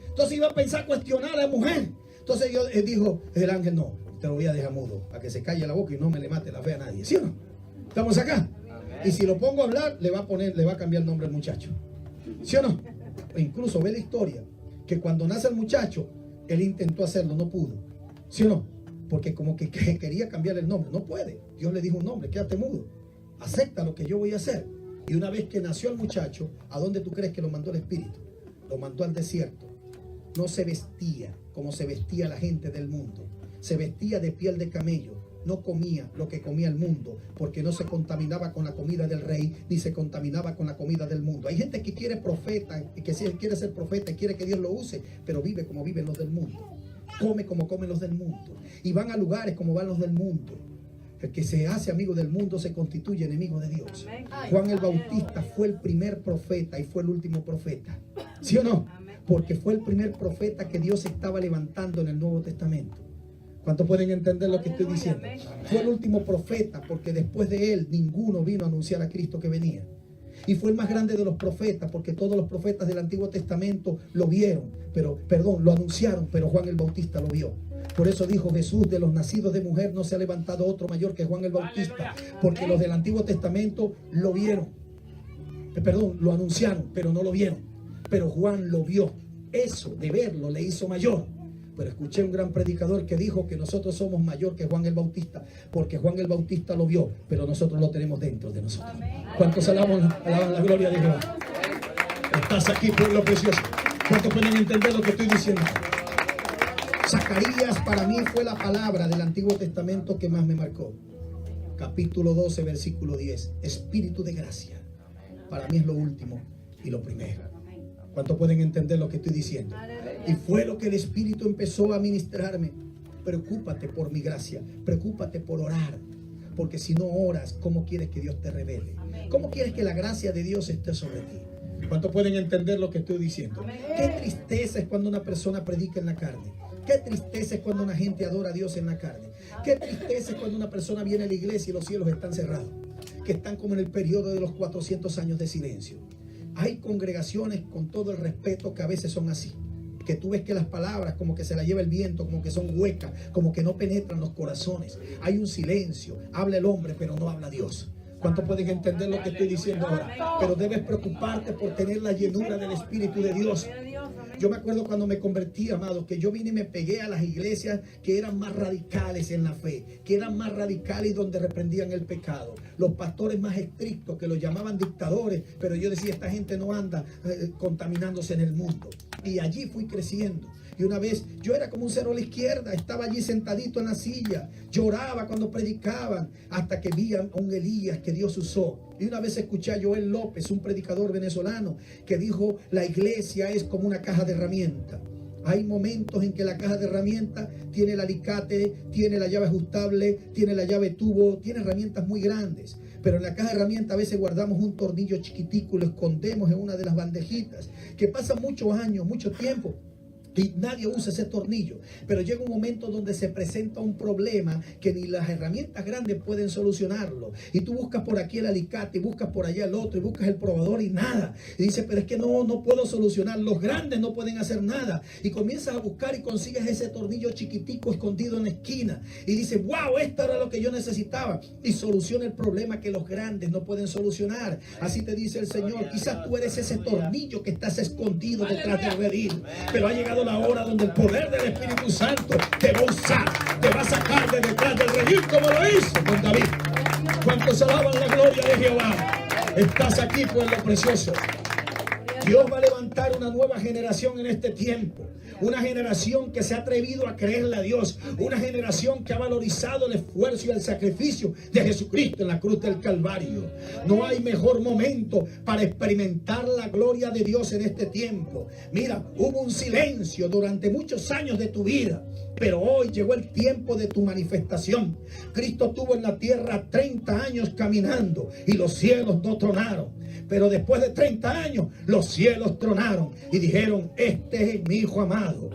Entonces iba a pensar cuestionar a la mujer. Entonces dijo el ángel, no, te lo voy a dejar mudo, para que se calle la boca y no me le mate la fe a nadie, ¿sí o no? ¿Estamos acá? Y si lo pongo a hablar, le va a cambiar el nombre al muchacho, ¿sí o no? Incluso ve la historia, que cuando nace el muchacho, él intentó hacerlo, no pudo, ¿sí o no? Porque como que quería cambiar el nombre, no puede. Dios le dijo un nombre, quédate mudo, acepta lo que yo voy a hacer. Y una vez que nació el muchacho, ¿a dónde tú crees que lo mandó el Espíritu? Lo mandó al desierto. No se vestía como se vestía la gente del mundo. Se vestía de piel de camello. No comía lo que comía el mundo, porque no se contaminaba con la comida del rey, ni se contaminaba con la comida del mundo. Hay gente que quiere profeta, que quiere ser profeta y quiere que Dios lo use, pero vive como viven los del mundo. Come como comen los del mundo. Y van a lugares como van los del mundo. El que se hace amigo del mundo se constituye enemigo de Dios. Juan el Bautista fue el primer profeta y fue el último profeta. ¿Sí o no? Porque fue el primer profeta que Dios estaba levantando en el Nuevo Testamento. ¿Cuántos pueden entender lo que estoy diciendo? Fue el último profeta porque después de él ninguno vino a anunciar a Cristo que venía. Y fue el más grande de los profetas porque todos los profetas del Antiguo Testamento lo vieron, lo anunciaron, pero Juan el Bautista lo vio. Por eso dijo Jesús, de los nacidos de mujer no se ha levantado otro mayor que Juan el Bautista, porque los del Antiguo Testamento lo vieron, lo anunciaron, pero no lo vieron. Pero Juan lo vio. Eso de verlo le hizo mayor. Pero escuché un gran predicador que dijo que nosotros somos mayor que Juan el Bautista, porque Juan el Bautista lo vio, pero nosotros lo tenemos dentro de nosotros. ¿Cuántos alaban la gloria de Jehová? Estás aquí, pueblo precioso. ¿Cuántos pueden entender lo que estoy diciendo? Zacarías para mí fue la palabra del Antiguo Testamento que más me marcó. Capítulo 12, versículo 10. Espíritu de gracia. Para mí es lo último y lo primero. ¿Cuántos pueden entender lo que estoy diciendo? Y fue lo que el Espíritu empezó a ministrarme. Preocúpate por mi gracia. Preocúpate por orar. Porque si no oras, ¿cómo quieres que Dios te revele? ¿Cómo quieres que la gracia de Dios esté sobre ti? ¿Cuántos pueden entender lo que estoy diciendo? Qué tristeza es cuando una persona predica en la carne. Qué tristeza es cuando una gente adora a Dios en la carne. Qué tristeza es cuando una persona viene a la iglesia y los cielos están cerrados. Que están como en el periodo de los 400 años de silencio. Hay congregaciones, con todo el respeto, que a veces son así. Que tú ves que las palabras como que se las lleva el viento, como que son huecas, como que no penetran los corazones. Hay un silencio. Habla el hombre, pero no habla Dios. ¿Cuántos pueden entender lo que estoy diciendo ahora? Pero debes preocuparte por tener la llenura del Espíritu de Dios. Yo me acuerdo cuando me convertí, amados, que yo vine y me pegué a las iglesias que eran más radicales en la fe, que eran más radicales y donde reprendían el pecado. Los pastores más estrictos, que los llamaban dictadores, pero yo decía, esta gente no anda contaminándose en el mundo. Y allí fui creciendo. Y una vez yo era como un cero a la izquierda, estaba allí sentadito en la silla, lloraba cuando predicaban, hasta que vi a un Elías que Dios usó. Y una vez escuché a Joel López, un predicador venezolano, que dijo, la iglesia es como una caja de herramientas. Hay momentos en que la caja de herramientas tiene el alicate, tiene la llave ajustable, tiene la llave tubo, tiene herramientas muy grandes. Pero en la caja de herramientas a veces guardamos un tornillo chiquitico y lo escondemos en una de las bandejitas, que pasan muchos años, mucho tiempo, y nadie usa ese tornillo. Pero llega un momento donde se presenta un problema que ni las herramientas grandes pueden solucionarlo. Y tú buscas por aquí el alicate, y buscas por allá el otro, y buscas el probador y nada. Y dices, pero es que no puedo solucionar. Los grandes no pueden hacer nada. Y comienzas a buscar y consigues ese tornillo chiquitico escondido en la esquina. Y dices, wow, esto era lo que yo necesitaba. Y soluciona el problema que los grandes no pueden solucionar. Así te dice el Señor. Quizás tú eres ese tornillo que estás escondido detrás del redil. Pero ha llegado llegado la hora donde el poder del Espíritu Santo te va a usar, te va a sacar de detrás del redil como lo hizo con David. ¿Cuántos alaban la gloria de Jehová? Estás aquí, pueblo precioso. Dios va a levantar una nueva generación en este tiempo. Una generación que se ha atrevido a creerle a Dios. Una generación que ha valorizado el esfuerzo y el sacrificio de Jesucristo en la cruz del Calvario. No hay mejor momento para experimentar la gloria de Dios en este tiempo. Mira, hubo un silencio durante muchos años de tu vida, pero hoy llegó el tiempo de tu manifestación. Cristo estuvo en la tierra 30 años caminando y los cielos no tronaron. Pero después de 30 años, los cielos tronaron y dijeron: este es mi Hijo amado,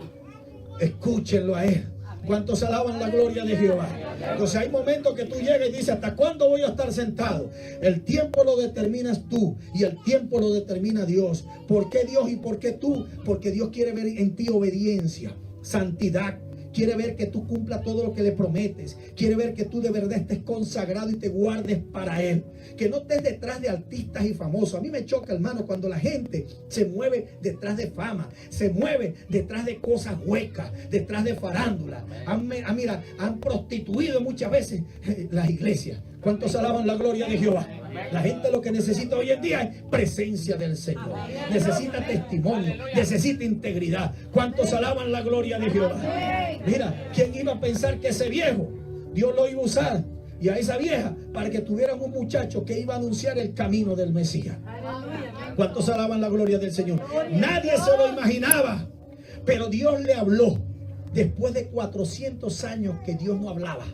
escúchenlo a Él. ¿Cuántos alaban la gloria de Jehová? Entonces hay momentos que tú llegas y dices: ¿hasta cuándo voy a estar sentado? El tiempo lo determinas tú y el tiempo lo determina Dios. ¿Por qué Dios y por qué tú? Porque Dios quiere ver en ti obediencia, santidad. Quiere ver que tú cumplas todo lo que le prometes. Quiere ver que tú de verdad estés consagrado y te guardes para Él. Que no estés detrás de artistas y famosos. A mí me choca, hermano, cuando la gente se mueve detrás de fama, se mueve detrás de cosas huecas, detrás de farándula. Han prostituido muchas veces las iglesias. ¿Cuántos alaban la gloria de Jehová? La gente lo que necesita hoy en día es presencia del Señor. Necesita testimonio, necesita integridad. ¿Cuántos alaban la gloria de Jehová? Mira, ¿quién iba a pensar que ese viejo Dios lo iba a usar y a esa vieja para que tuvieran un muchacho que iba a anunciar el camino del Mesías? ¿Cuántos alaban la gloria del Señor? Nadie se lo imaginaba, pero Dios le habló después de 400 años que Dios no hablaba.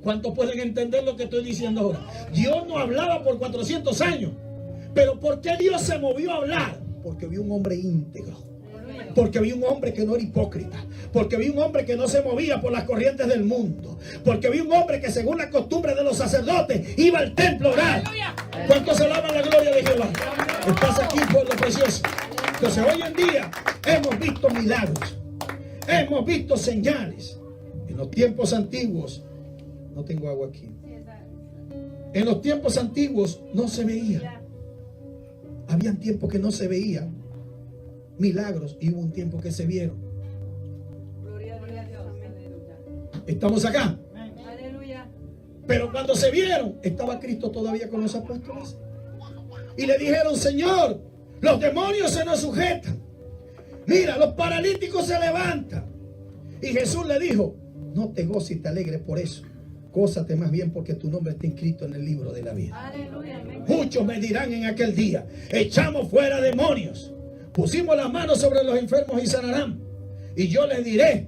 ¿Cuántos pueden entender lo que estoy diciendo ahora? Dios no hablaba por 400 años. ¿Pero por qué Dios se movió a hablar? Porque vio un hombre íntegro. Porque vi un hombre que no era hipócrita. Porque vi un hombre que no se movía por las corrientes del mundo. Porque vi un hombre que, según la costumbre de los sacerdotes, iba al templo a orar. ¿Cuántos alaban la gloria de Jehová? Estás aquí, pueblo precioso. Entonces hoy en día hemos visto milagros, hemos visto señales. En los tiempos antiguos, no tengo agua aquí, en los tiempos antiguos no se veía. Habían tiempos que no se veían milagros y hubo un tiempo que se vieron. Estamos acá. Pero cuando se vieron, estaba Cristo todavía con los apóstoles y le dijeron: Señor, los demonios se nos sujetan. Mira, los paralíticos se levantan. Y Jesús le dijo: no te goces y te alegres por eso. Gózate más bien porque tu nombre está inscrito en el libro de la vida. Muchos me dirán en aquel día: echamos fuera demonios, pusimos las manos sobre los enfermos y sanarán. Y yo les diré: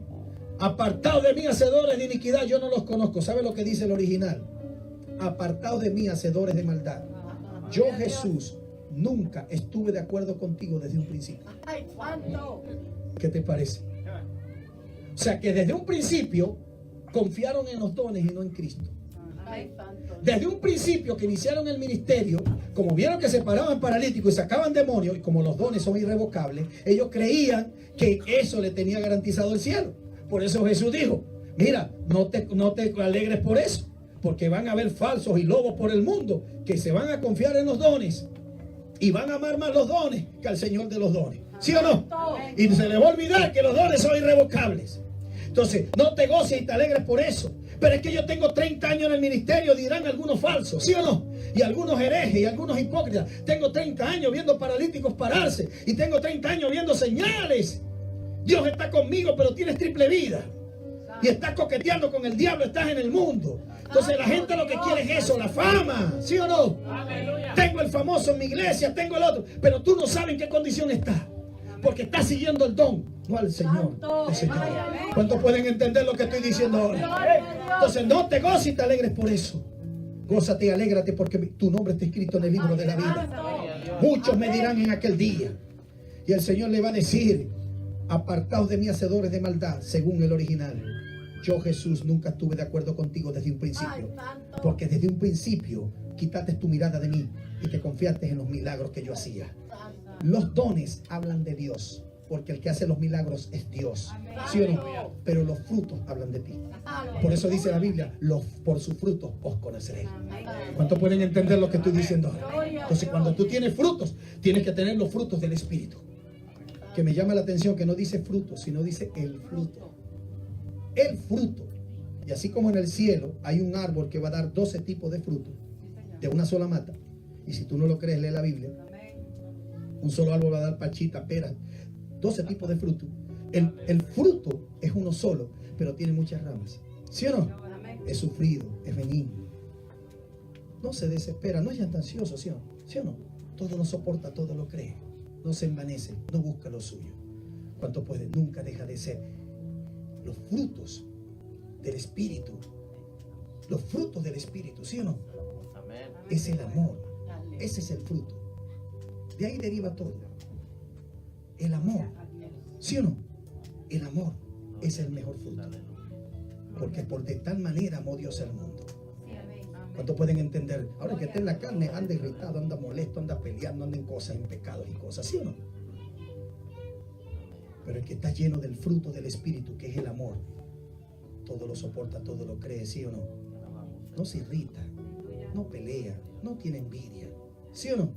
apartaos de mí, hacedores de iniquidad, yo no los conozco. ¿Sabe lo que dice el original? Apartaos de mí, hacedores de maldad. Yo, Jesús, nunca estuve de acuerdo contigo desde un principio. ¿Qué te parece? O sea que desde un principio confiaron en los dones y no en Cristo. Desde un principio que iniciaron el ministerio, como vieron que se paraban paralíticos y sacaban demonios, y como los dones son irrevocables, ellos creían que eso le tenía garantizado el cielo. Por eso Jesús dijo: mira, no te alegres por eso, porque van a haber falsos y lobos por el mundo que se van a confiar en los dones y van a amar más los dones que al Señor de los dones. ¿Sí o no? Y se les va a olvidar que los dones son irrevocables. Entonces, no te goces y te alegres por eso. Pero es que yo tengo 30 años en el ministerio, dirán algunos falsos, ¿sí o no? Y algunos herejes y algunos hipócritas. Tengo 30 años viendo paralíticos pararse y tengo 30 años viendo señales. Dios está conmigo, pero tienes triple vida y estás coqueteando con el diablo, estás en el mundo. Entonces la gente lo que quiere es eso, la fama, ¿sí o no? Tengo el famoso en mi iglesia, tengo el otro, pero tú no sabes en qué condición está, porque estás siguiendo el don, no al Señor. ¿Cuántos pueden entender lo que estoy diciendo ahora? Entonces no te goces y te alegres por eso. Gózate y alégrate porque tu nombre está escrito en el libro de la vida. Muchos me dirán en aquel día, y el Señor le va a decir: apartaos de mí, hacedores de maldad, según el original. Yo, Jesús, nunca estuve de acuerdo contigo desde un principio, porque desde un principio quitaste tu mirada de mí y te confiaste en los milagros que yo hacía. Los dones hablan de Dios, porque el que hace los milagros es Dios, ¿sí o no? Pero los frutos hablan de ti. Por eso dice la Biblia: por sus frutos os conoceréis. ¿Cuántos pueden entender lo que estoy diciendo ahora? Entonces, cuando tú tienes frutos, tienes que tener los frutos del Espíritu. que me llama la atención, que no dice fruto, sino dice el fruto. El fruto. Y así como en el cielo hay un árbol que va a dar 12 tipos de frutos de una sola mata. Y si tú no lo crees, lee la Biblia. Un solo árbol va a dar pachita, pera, 12 tipos de frutos. El fruto es uno solo, pero tiene muchas ramas. ¿Sí o no? Es sufrido, es benigno. No se desespera, no es ansioso, ¿sí o no? ¿Sí o no? Todo lo soporta, todo lo cree. No se envanece, no busca lo suyo. ¿Cuánto puede? Nunca deja de ser. Los frutos del Espíritu. Los frutos del Espíritu, ¿sí o no? Es el amor. Ese es el fruto. De ahí deriva todo. El amor. ¿Sí o no? El amor es el mejor fruto. Porque por de tal manera amó Dios al mundo. ¿Cuántos pueden entender? Ahora que está en la carne, anda irritado, anda molesto, anda peleando, anda en cosas, en pecados y cosas, ¿sí o no? Pero el que está lleno del fruto del Espíritu, que es el amor, todo lo soporta, todo lo cree, ¿sí o no? No se irrita, no pelea, no tiene envidia, ¿sí o no?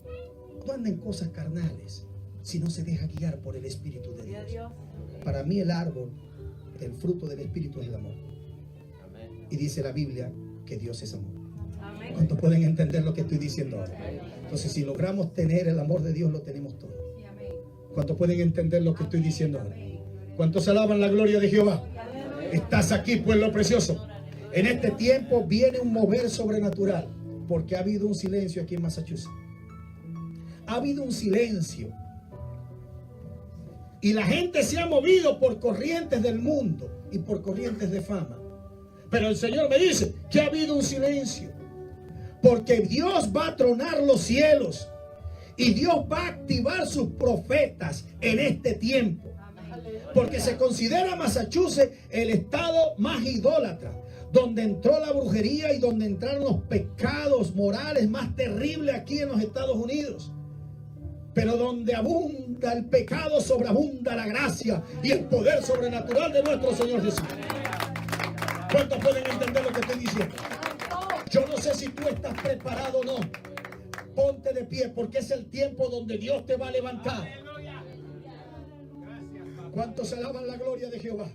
No anda en cosas carnales, sino se deja guiar por el Espíritu de Dios. Para mí el árbol, el fruto del Espíritu es el amor. Y dice la Biblia que Dios es amor. ¿Cuántos pueden entender lo que estoy diciendo ahora? Entonces, si logramos tener el amor de Dios, lo tenemos todo. ¿Cuántos pueden entender lo que estoy diciendo ahora? ¿Cuántos alaban la gloria de Jehová? Estás aquí, pueblo precioso. En este tiempo viene un mover sobrenatural, porque ha habido un silencio aquí en Massachusetts. Ha habido un silencio. Y la gente se ha movido por corrientes del mundo y por corrientes de fama. Pero el Señor me dice que ha habido un silencio. Porque Dios va a tronar los cielos. Y Dios va a activar sus profetas en este tiempo. Porque se considera Massachusetts el estado más idólatra, donde entró la brujería y donde entraron los pecados morales más terribles aquí en los Estados Unidos. Pero donde abunda el pecado, sobreabunda la gracia y el poder sobrenatural de nuestro Señor Jesús. ¿Cuántos pueden entender lo que estoy diciendo? Yo no sé si tú estás preparado o no. Ponte de pie, porque es el tiempo donde Dios te va a levantar. ¿Cuántos alaban la gloria de Jehová?